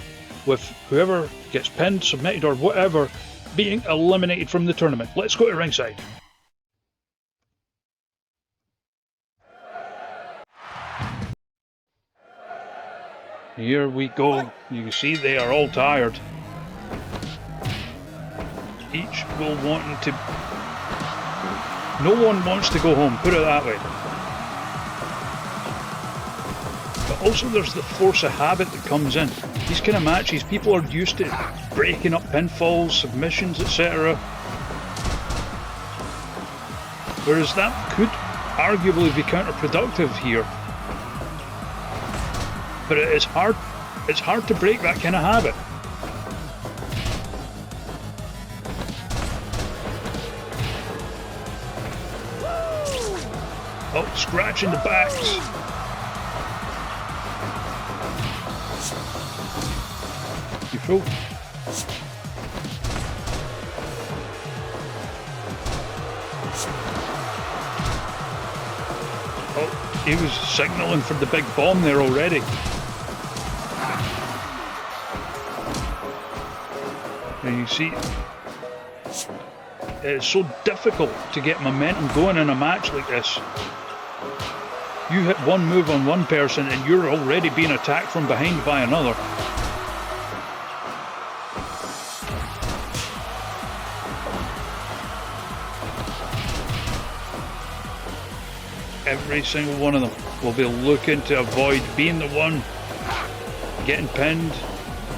with whoever gets pinned, submitted or whatever being eliminated from the tournament. Let's go to ringside. Here we go. You can see they are all tired. Each will want to... No one wants to go home, put it that way. But also there's the force of habit that comes in. These kind of matches, people are used to breaking up pinfalls, submissions, etc. Whereas that could arguably be counterproductive here. But it's hard to break that kind of habit. Oh, scratching the backs. You fool. Oh, he was signalling for the big bomb there already. And you see, it's so difficult to get momentum going in a match like this. You hit one move on one person and you're already being attacked from behind by another. Every single one of them will be looking to avoid being the one getting pinned,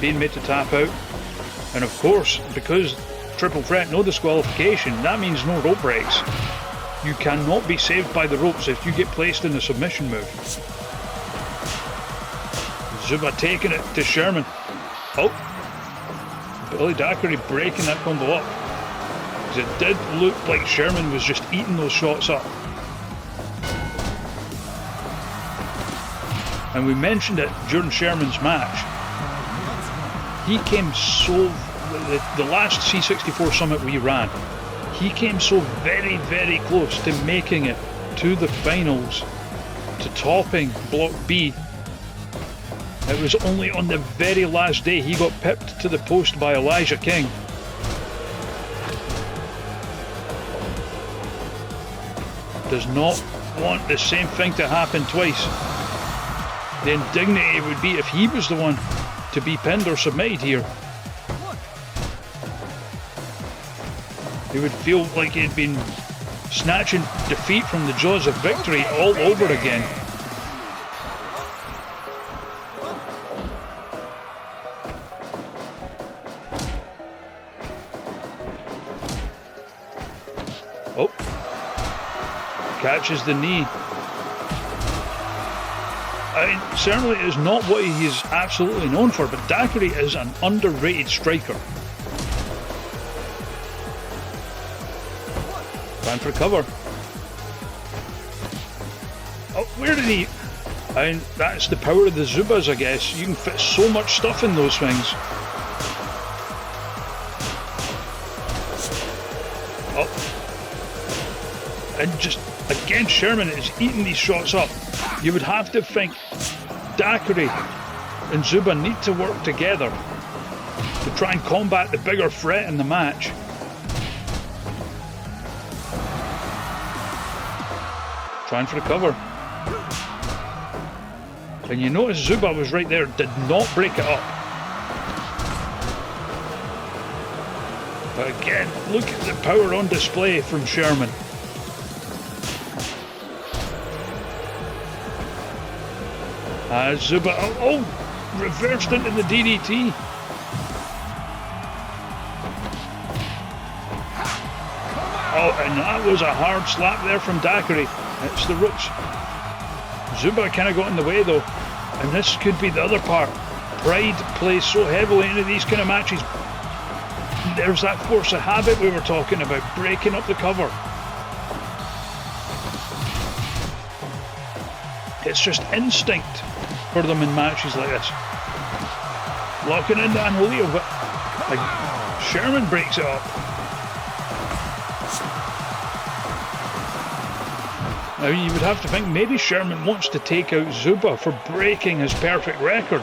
being made to tap out. And of course, because triple threat, no disqualification, that means no rope breaks. You cannot be saved by the ropes if you get placed in a submission move. Zuba taking it to Sherman. Oh, Billy Daquiri breaking that combo up. Because it did look like Sherman was just eating those shots up. And we mentioned it during Sherman's match. He came so, the last C64 summit we ran, he came so very, very close to making it to the finals, to topping Block B. It was only on the very last day he got pipped to the post by Elijah King. Does not want the same thing to happen twice. The indignity would be if he was the one to be pinned or submitted here. He would feel like he'd been snatching defeat from the jaws of victory all over again. Oh, catches the knee. Certainly is not what he is absolutely known for, but Daquiri is an underrated striker. Trying for cover. Oh, where did he... that's the power of the Zubas, I guess. You can fit so much stuff in those things. Oh. And just, again, Sherman is eating these shots up. You would have to think Daquiri and Zuba need to work together to try and combat the bigger threat in the match. Trying for a cover. And you notice Zuba was right there, did not break it up. But again, look at the power on display from Sherman. Zuba, reversed into the DDT. Oh, and that was a hard slap there from Daquiri. It's the ropes. Zuba kind of got in the way though, and this could be the other part. Pride plays so heavily into these kind of matches. There's that force of habit we were talking about, breaking up the cover. It's just instinct for them in matches like this. Locking into Ansonii, but like, Sherman breaks it up. Now you would have to think maybe Sherman wants to take out Zuba for breaking his perfect record.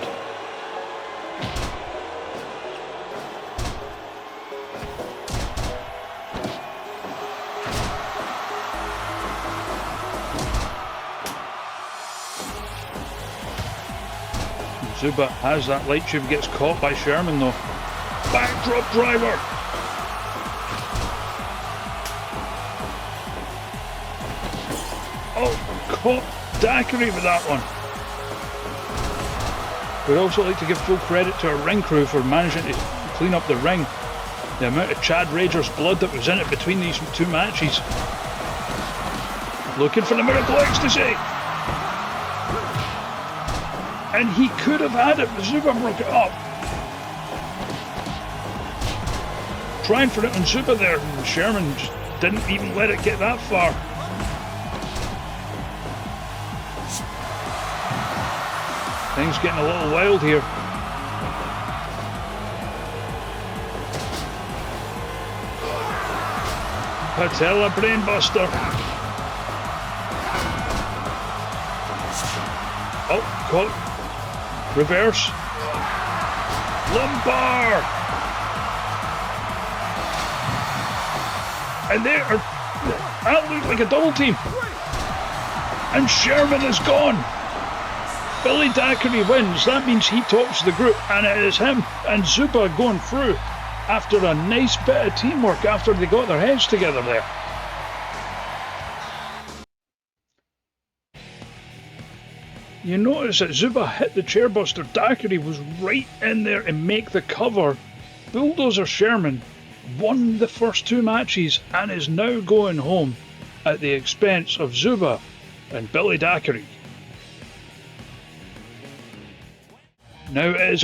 Zuba has that light tube, gets caught by Sherman though. Backdrop driver! Oh, caught Daquiri with that one. We'd also like to give full credit to our ring crew for managing to clean up the ring. The amount of Chad Rager's blood that was in it between these two matches. Looking for the miracle ecstasy! And he could have had it, but Zuba broke it up. Trying for it on Zuba there, and Sherman just didn't even let it get that far. Things getting a little wild here. Patella brainbuster. Oh, caught. Reverse. Lumbar. And there are, that looked like a double team. And Sherman is gone. Billy Daquiri wins. That means he tops the group, and it is him and Zuba going through after a nice bit of teamwork after they got their heads together there. You notice that Zuba hit the chairbuster. Daquiri was right in there and make the cover. Bulldozer Sherman won the first two matches and is now going home at the expense of Zuba and Billy Daquiri. Now it is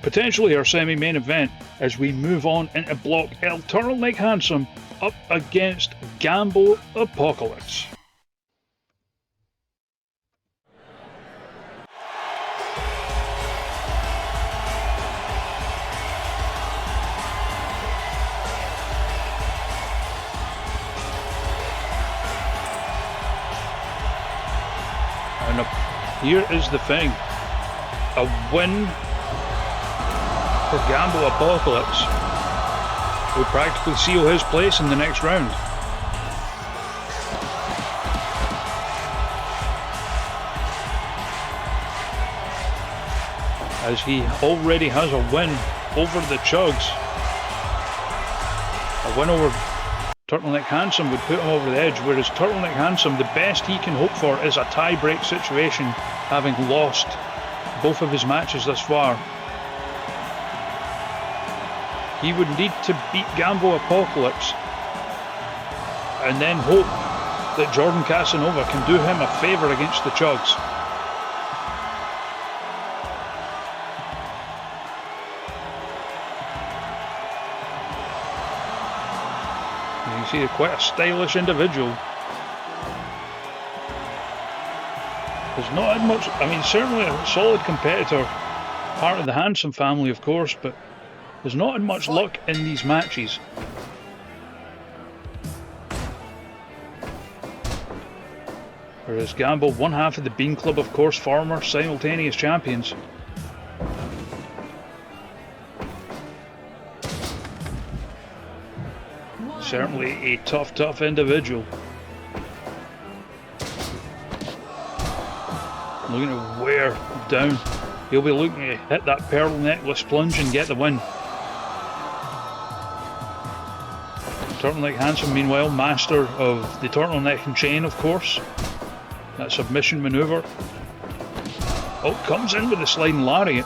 potentially our semi-main event as we move on into block El Turtleneck Handsome up against Gambo Apocalypse. And here is the thing. A win for Gambo Apocalypse will practically seal his place in the next round. As he already has a win over the CHUGS. A win over Turtleneck Handsome would put him over the edge, whereas Turtleneck Handsome, the best he can hope for is a tie-break situation, having lost both of his matches thus far. He would need to beat Gambo Apocalypse and then hope that Jordan Casanova can do him a favour against the CHUGS. You see, quite a stylish individual. There's not had much, I mean, certainly a solid competitor, part of the Handsome family of course, but there's not had much luck in these matches. Whereas Gambo, one half of the Bean Club of course, former simultaneous champions. Certainly a tough individual. Looking to wear down. He'll be looking to hit that pearl necklace plunge and get the win. Turtleneck Handsome, meanwhile, master of the turtleneck and chain, of course. That submission maneuver. Oh, comes in with a sliding lariat.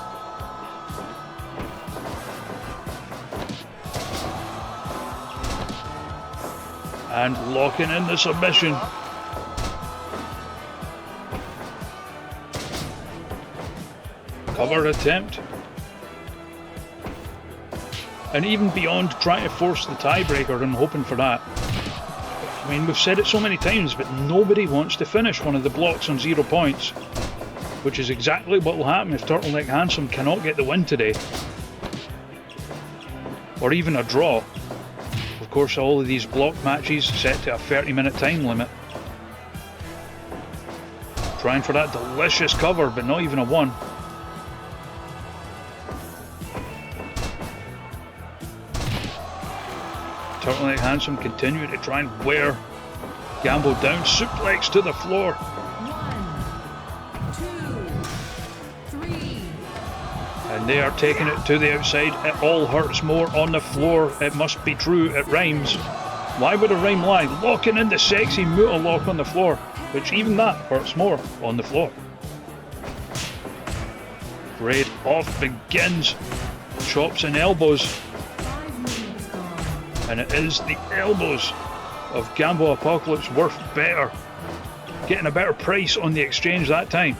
And locking in the submission. Cover attempt. And even beyond trying to force the tiebreaker and hoping for that. I mean, we've said it so many times, but nobody wants to finish one of the blocks on 0 points. Which is exactly what will happen if Turtleneck Handsome cannot get the win today. Or even a draw. Of course, all of these block matches set to a 30-minute time limit. Trying for that delicious cover, but not even a 1. Turtleneck Handsome continuing to try and wear Gambo down. Suplex to the floor. 1, 2, 3. And they are taking it to the outside. It all hurts more on the floor. It must be true. It rhymes. Why would a rhyme lie? Locking in the sexy Muta lock on the floor. Which even that hurts more on the floor. Braid off begins. Chops and elbows. 5 minutes gone. And it is the elbows of Gambo Apocalypse worth better. Getting a better price on the exchange that time.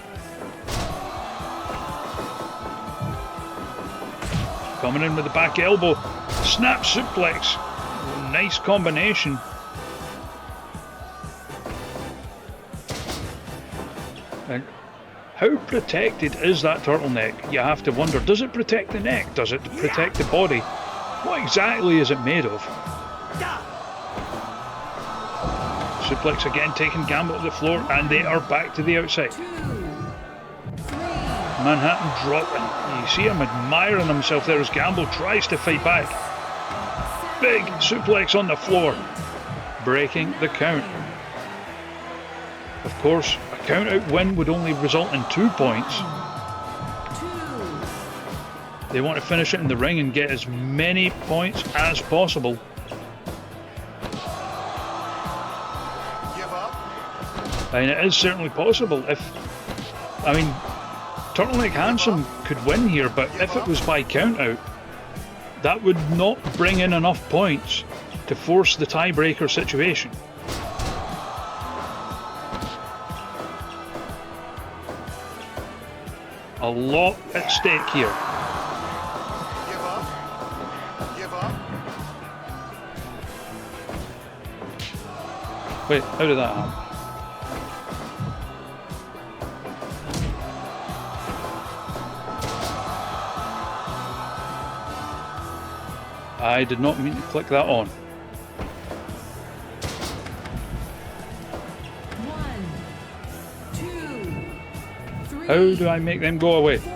Coming in with the back elbow. Snap suplex. Nice combination. And how protected is that turtleneck? You have to wonder. Does it protect the neck? Does it protect the body? What exactly is it made of? Suplex again, taking Gambo to the floor, and they are back to the outside. 2, 3. Manhattan dropping. You see him admiring himself there as Gambo tries to fight back. Big suplex on the floor, breaking the count. Of course, a count-out win would only result in 2 points. 2. They want to finish it in the ring and get as many points as possible. Give up. I mean, it is certainly possible. Turtleneck Handsome could win here, but if it was by count-out, that would not bring in enough points to force the tiebreaker situation. A lot at stake here. Give up. Give up. Wait, how did that happen? I did not mean to click that on. 1, 2, 3. How do I make them go away? 4,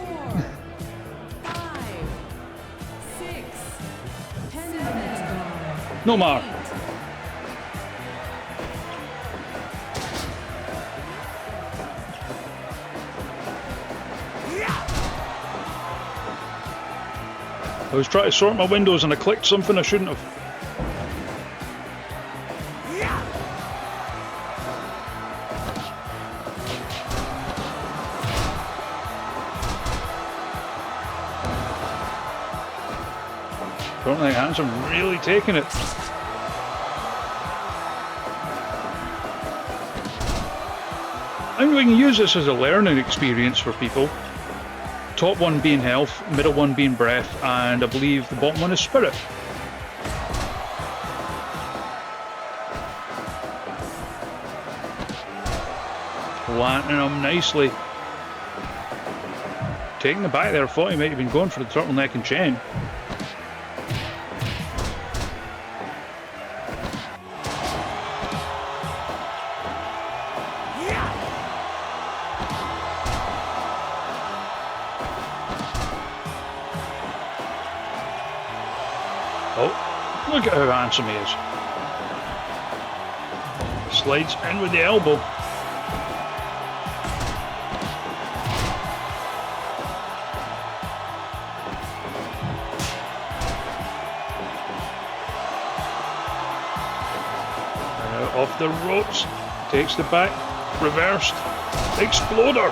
5, 6. 10 minutes gone. No more. 8. I was trying to sort my windows and I clicked something I shouldn't have. Turtleneck Handsome really taking it. I think we can use this as a learning experience for people. Top one being health, middle one being breath, and I believe the bottom one is spirit. Planting him nicely. Taking the back there, thought he might have been going for the turtleneck and chain. Oh, look at how handsome he is. Slides in with the elbow. And out off the ropes. Takes the back. Reversed. Exploder.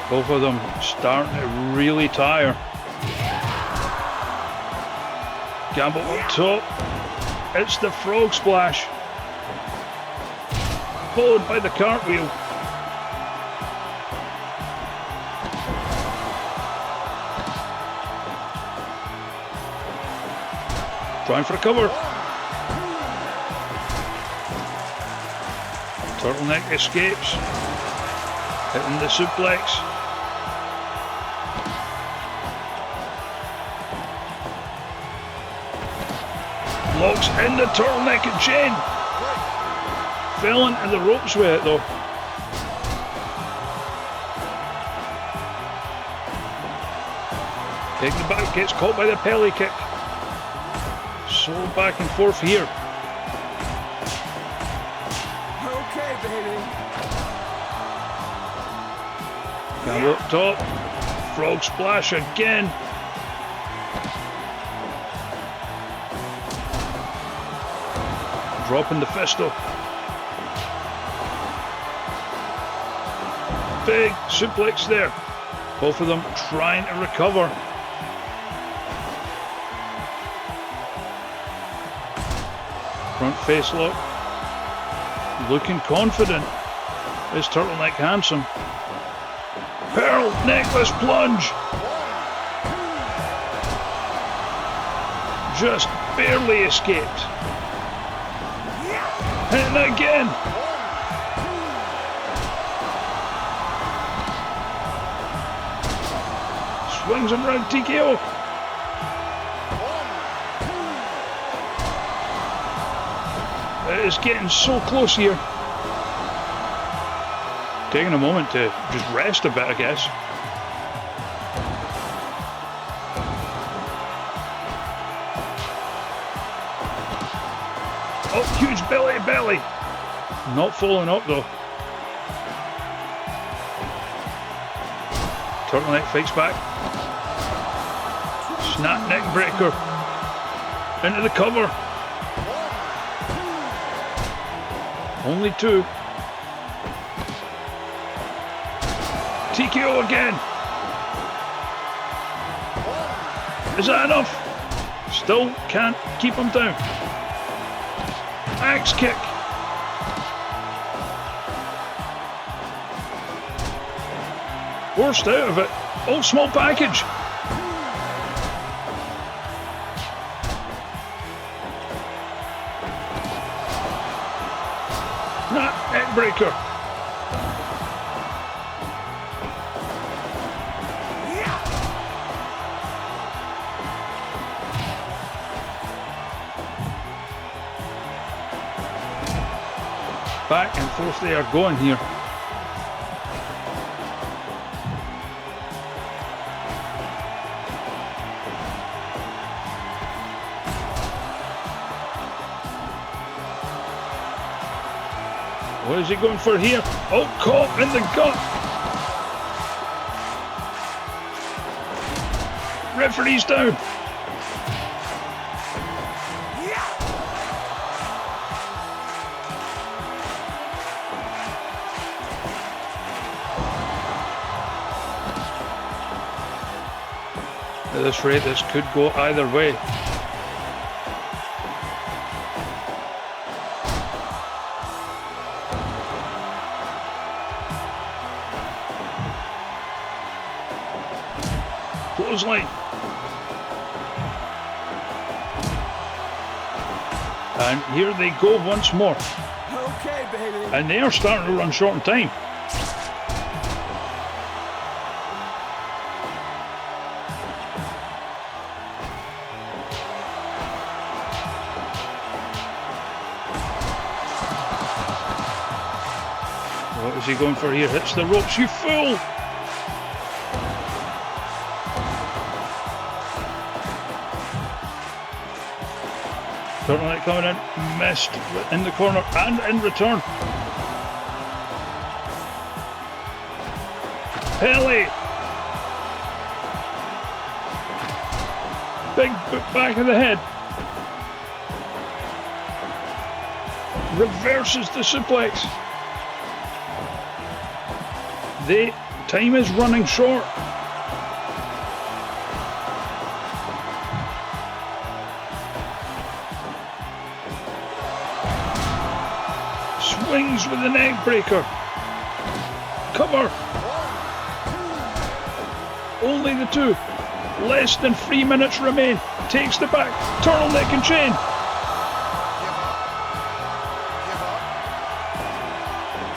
Both of them starting to really tire. Gambo up top. It's the frog splash. Followed by the cartwheel. Trying for a cover. Turtleneck escapes. Hitting the suplex. Locks in the turtleneck and chain. Fell into the ropes with it though. Taking the back, gets caught by the Pele kick. So back and forth here. Okay, baby. Gambo up top. Frog splash again. Dropping the fisto. Big suplex there. Both of them trying to recover. Front face lock. Looking confident is Turtleneck Handsome. Pearl necklace plunge. Just barely escaped. And again. Swings him round TKO. It is getting so close here. Taking a moment to just rest a bit, I guess. Oh, huge belly to belly. Not following up though. Turtleneck fights back. Snap neck breaker. Into the cover. Only two. TKO again. Is that enough? Still can't keep him down. Axe kick. Forced out of it. Oh, small package. Neck breaker. Back and forth they are going here. What is he going for here? Oh, caught in the gut. Referee's down. At this rate, this could go either way. Clothesline. And here they go once more. Okay, baby. And they are starting to run short on time. What is he going for here? Hits the ropes, you fool! Turtleneck coming in, missed in the corner and in return. Pele! Big boot back of the head. Reverses the suplex. The time is running short. Swings with the neck breaker. Cover. Only the two. Less than 3 minutes remain. takes the back turtleneck and chain.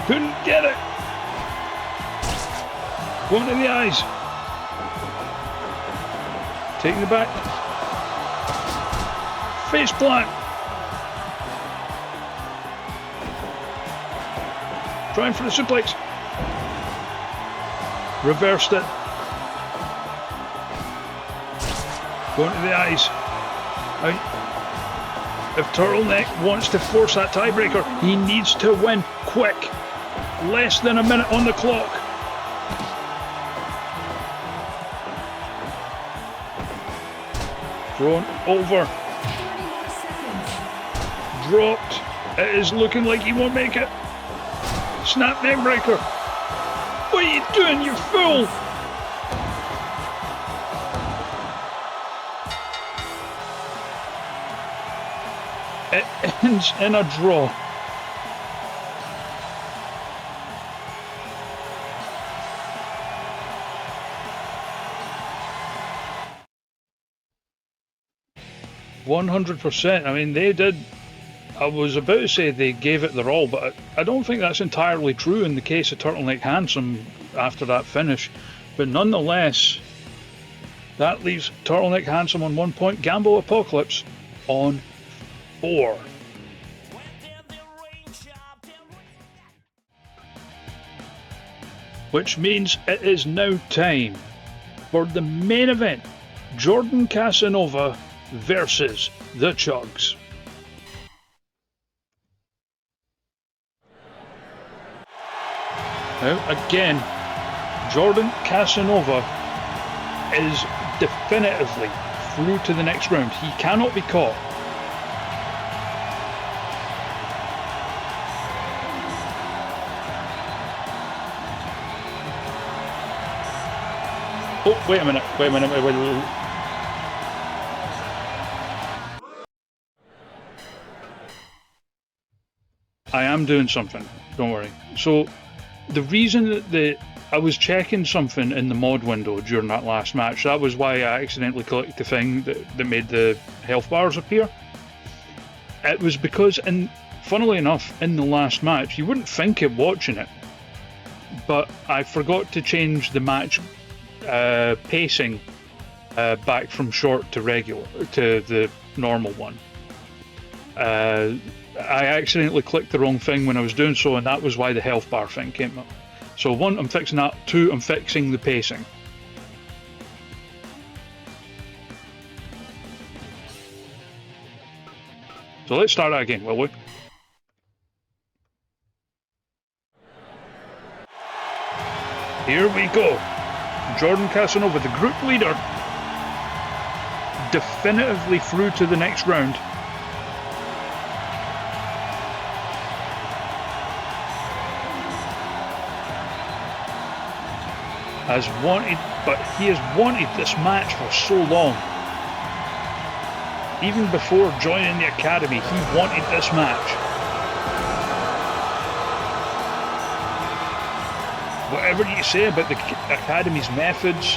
Couldn't get it. Going to the eyes. Taking the back. Face plant. Trying for the suplex. Reversed it. Going to the eyes. If Turtleneck wants to force that tiebreaker, he needs to win quick. Less than a minute on the clock. Thrown over. 30 more seconds. Dropped. It is looking like he won't make it. Snap neck breaker. What are you doing, you fool? It ends in a draw. %. I mean, they did. I was about to say they gave it their all, but I don't think that's entirely true in the case of Turtleneck Handsome after that finish. But nonetheless, that leaves Turtleneck Handsome on 1 point, Gambo Apocalypse on 4. Which means it is now time for the main event, Jordan Casanova versus the CHUGS. Now again, Jordan Casanova is definitively through to the next round. He cannot be caught. Oh, wait a minute. I am doing something, don't worry. So, the reason that I was checking something in the mod window during that last match, that was why I accidentally clicked the thing that made the health bars appear. It was because, funnily enough, in the last match, you wouldn't think it watching it, but I forgot to change the match pacing back from short to regular, to the normal one. I accidentally clicked the wrong thing when I was doing so, and that was why the health bar thing came up. So 1, I'm fixing that. 2, I'm fixing the pacing. So let's start that again, will we? Here we go. Jordan Casanova, the group leader, definitively through to the next round. Has wanted, but he has wanted this match for so long. Even before joining the academy, he wanted this match. Whatever you say about the academy's methods,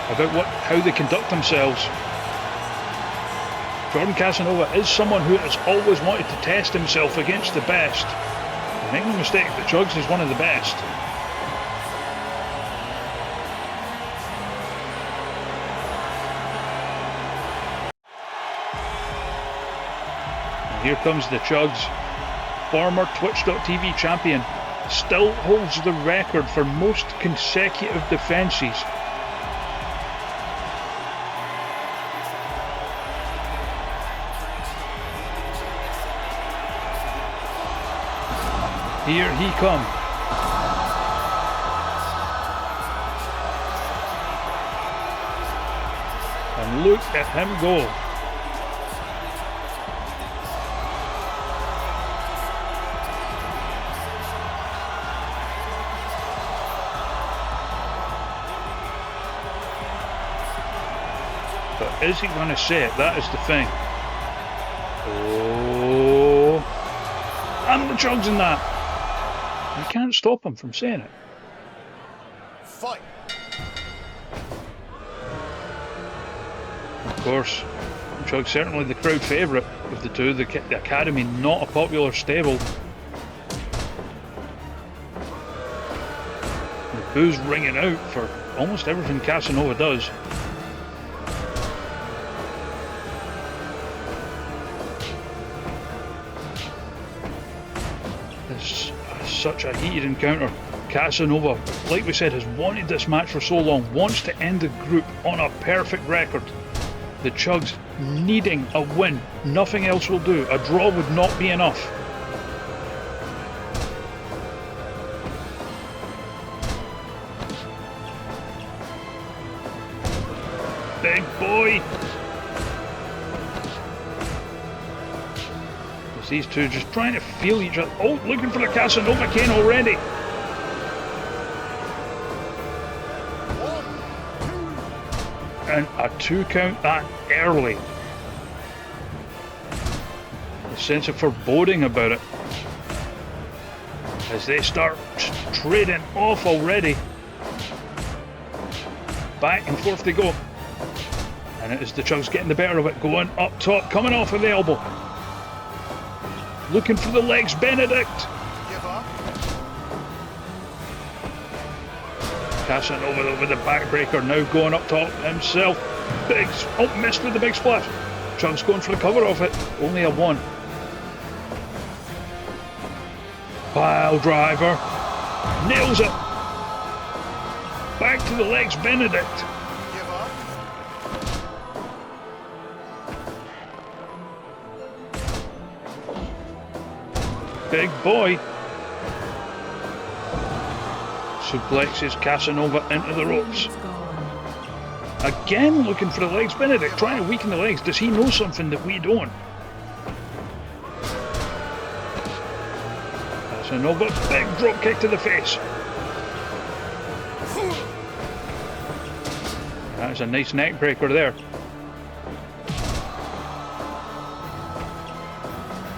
about how they conduct themselves, Jordan Casanova is someone who has always wanted to test himself against the best. Make no mistake, the CHUGS is one of the best. Here comes the CHUGS, former Twitch.tv champion, still holds the record for most consecutive defences. Here he comes. And look at him go. But is he going to say it? That is the thing. Oh, and the CHUGS in that. You can't stop him from saying it. Fight. Of course, CHUGS certainly the crowd favourite of the two. The Academy, not a popular stable. The boos ringing out for almost everything Casanova does. It's such a heated encounter. Casanova, like we said, has wanted this match for so long, wants to end the group on a perfect record. The CHUGS needing a win, nothing else will do. A draw would not be enough. Big boy! It's these two just trying to feel each other. Oh, looking for the Casanova cane already. And a 2 count that early. A sense of foreboding about it. As they start trading off already. Back and forth they go. And it is the CHUGS getting the better of it. Going up top, coming off of the elbow. Looking for the legs, Benedict. Casanova with the backbreaker, now going up top himself. Big, oh, missed with the big splash. CHUGS going for the cover of it, only a 1. Pile driver, nails it. Back to the legs, Benedict. Big boy. Suplexes Casanova into the ropes. Again looking for the legs. Benedict trying to weaken the legs. Does he know something that we don't? Casanova, big drop kick to the face. That's a nice neck breaker there.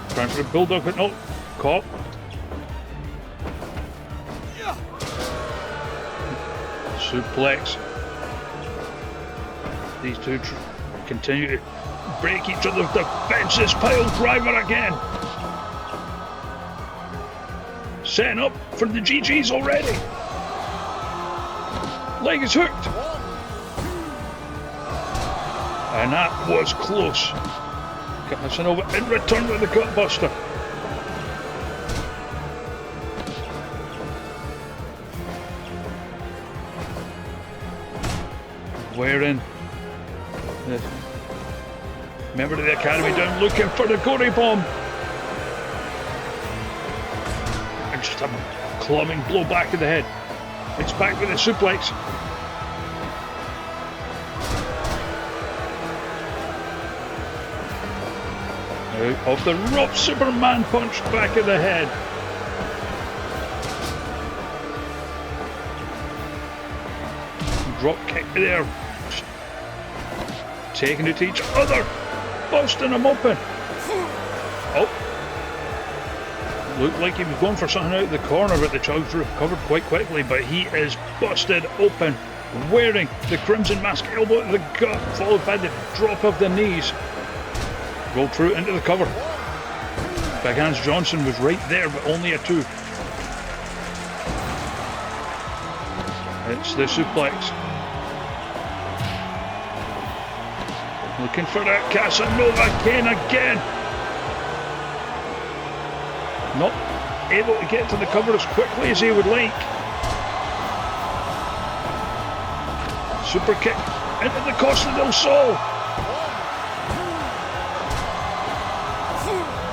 Trying for the bulldog, but no. Caught. Suplex. These two continue to break each other's defenses. Pile driver again. Setting up for the GGs already. Leg is hooked. And that was close. Casanova in return with the gutbuster. Wearing the member of the Academy down looking for the gory bomb. And just a clubbing blow back of the head. It's back with the suplex. Out of the rope, Superman punch back of the head. Drop kick there. Taking it to each other. Busting them open. Oh. Looked like he was going for something out of the corner, but the CHUGS recovered quite quickly. But he is busted open. Wearing the Crimson Mask elbow to the gut, followed by the drop of the knees. Rolled through into the cover. Big Hans Johnson was right there, but only a 2. It's the suplex. Looking for that Casanova cane again. Not able to get to the cover as quickly as he would like. Super kick into the Costa del Sol.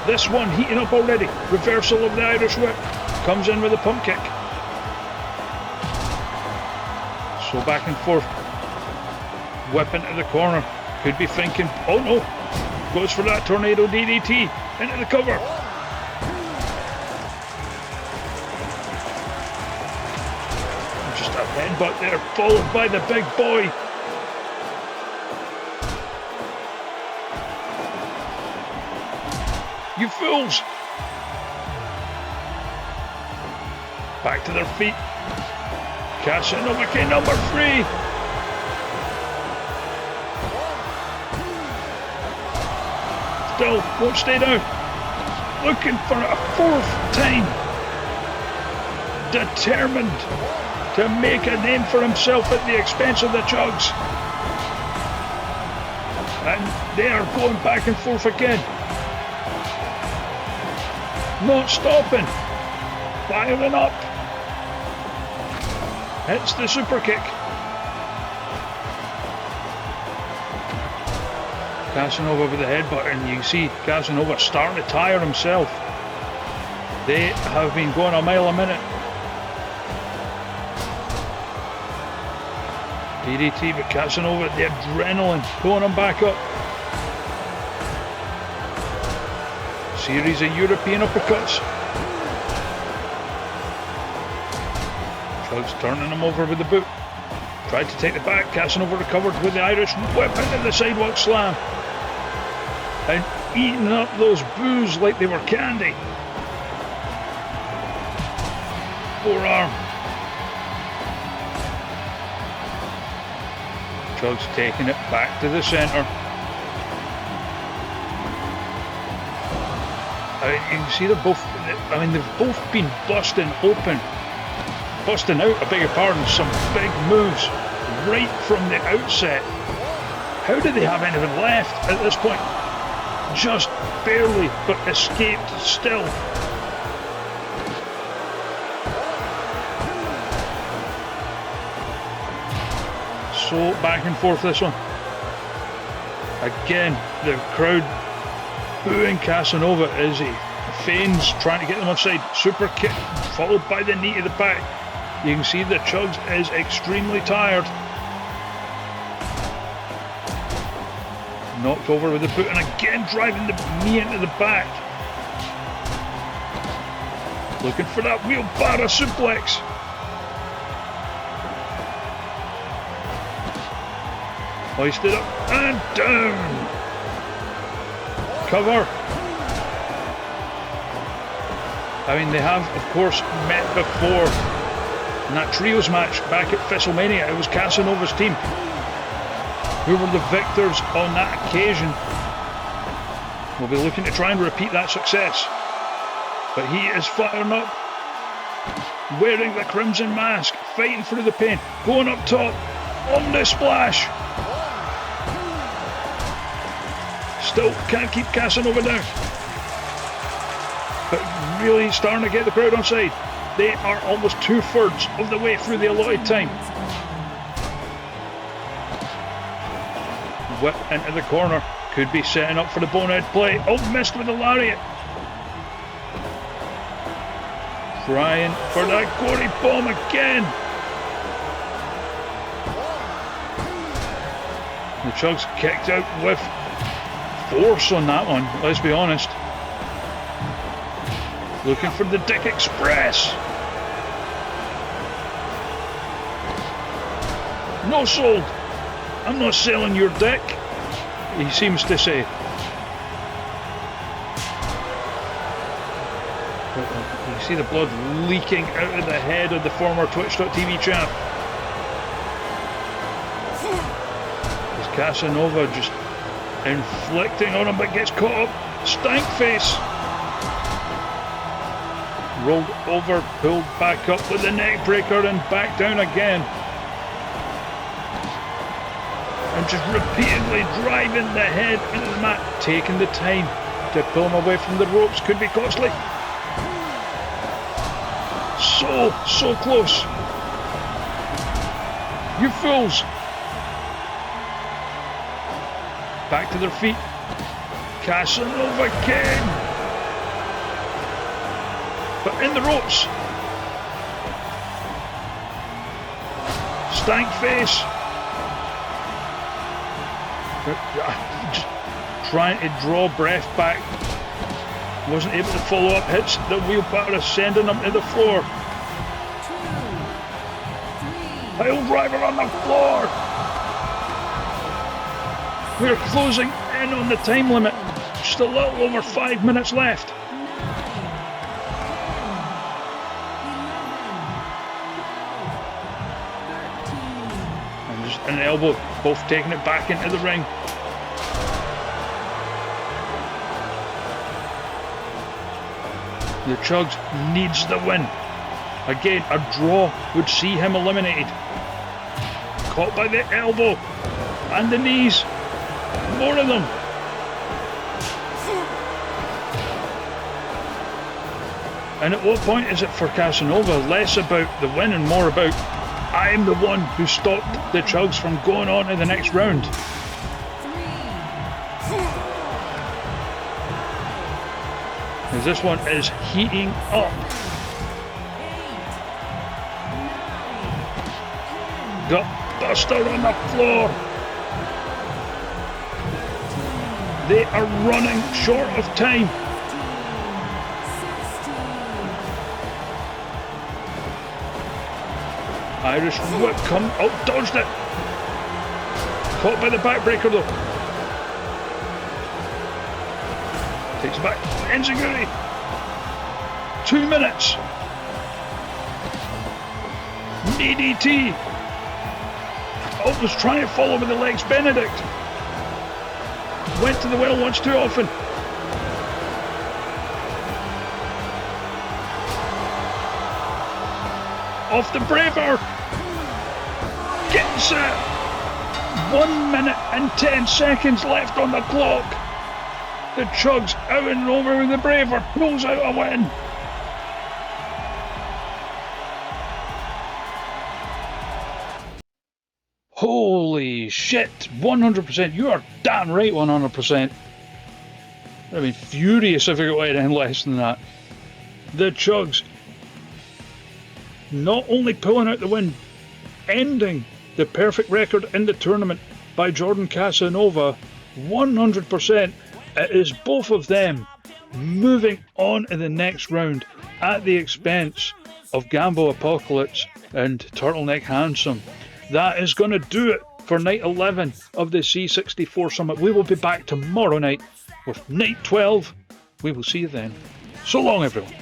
This one heating up already. Reversal of the Irish whip. Comes in with a pump kick. So back and forth. Whip into the corner. Could be thinking, oh no. Goes for that tornado DDT. Into the cover. Just a headbutt there, followed by the big boy. You fools! Back to their feet. Casanova cane number 3. Still won't stay down. Looking for a fourth time. Determined to make a name for himself at the expense of the CHUGS. And they are going back and forth again. Not stopping. Firing up. Hits the super kick. Casanova with the headbutt, and you can see Casanova starting to tire himself. They have been going a mile a minute. DDT, but Casanova, the adrenaline pulling him back up. Series of European uppercuts. CHUGS turning him over with the boot. Tried to take the back. Casanova recovered with the Irish whip into the sidewalk slam. And eating up those boos like they were candy. Forearm. CHUGS taking it back to the centre. You can see they're both, they've both been busting open. Busting out, I beg your pardon, some big moves right from the outset. How do they have anything left at this point? Just barely, but escaped still. So back and forth this one. Again, the crowd booing Casanova as he feigns trying to get them offside. Super kick followed by the knee to the back. You can see that CHUGS is extremely tired. Knocked over with the boot and again driving the knee into the back. Looking for that wheelbarrow suplex. Hoisted up and down. Cover. They have, of course, met before in that trios match back at WrestleMania. It was Casanova's team who were the victors on that occasion. We'll be looking to try and repeat that success. But he is firing up, wearing the crimson mask, fighting through the pain, going up top, on the splash. Still can't keep Casanova down. But really starting to get the crowd on side. They are almost 2/3 of the way through the allotted time. Whip into the corner. Could be setting up for the bonehead play. Oh, missed with the lariat. Trying for that gory bomb again. The CHUGS kicked out with force on that one, let's be honest. Looking for the Dick Express. No sold. I'm not selling your dick, he seems to say. You see the blood leaking out of the head of the former Twitch.tv champ. As Casanova just inflicting on him, but gets caught up. Stank face. Rolled over, pulled back up with the neck breaker and back down again. And just repeatedly driving the head into the mat, taking the time to pull him away from the ropes. Could be costly. So close. You fools. Back to their feet. Casanova again. But in the ropes. Stank face. Just trying to draw breath back. Wasn't able to follow up. Hits the wheelbarrow, sending him to the floor. Pile driver on the floor. We're closing in on the time limit. Just a little over 5 minutes left. And just an elbow, both taking it back into the ring. The CHUGS needs the win. Again, a draw would see him eliminated. Caught by the elbow and the knees. More of them. And at what point is it for Casanova less about the win and more about I'm the one who stopped the CHUGS from going on to the next round? As this one is heating up. Got Buster on the floor. They are running short of time. Irish whip come. Oh, dodged it. Caught by the backbreaker though. Takes it back. Ansonii. 2 minutes. DDT. Oh, was trying to follow with the legs. Benedict. Went to the well once too often. Off the braver. Getting set. 1 minute and 10 seconds left on the clock. The CHUGS out and over with the braver. Pulls out a win. Holy shit, 100%, you are damn right 100%. I'd be furious if I got anything less than that. The CHUGS not only pulling out the win, ending the perfect record in the tournament by Jordan Casanova, 100%. It is both of them moving on to the next round at the expense of Gambo Apocalypse and Turtleneck Handsome. That is going to do it for night 11 of the C64 Summit. We will be back tomorrow night with night 12. We will see you then. So long, everyone.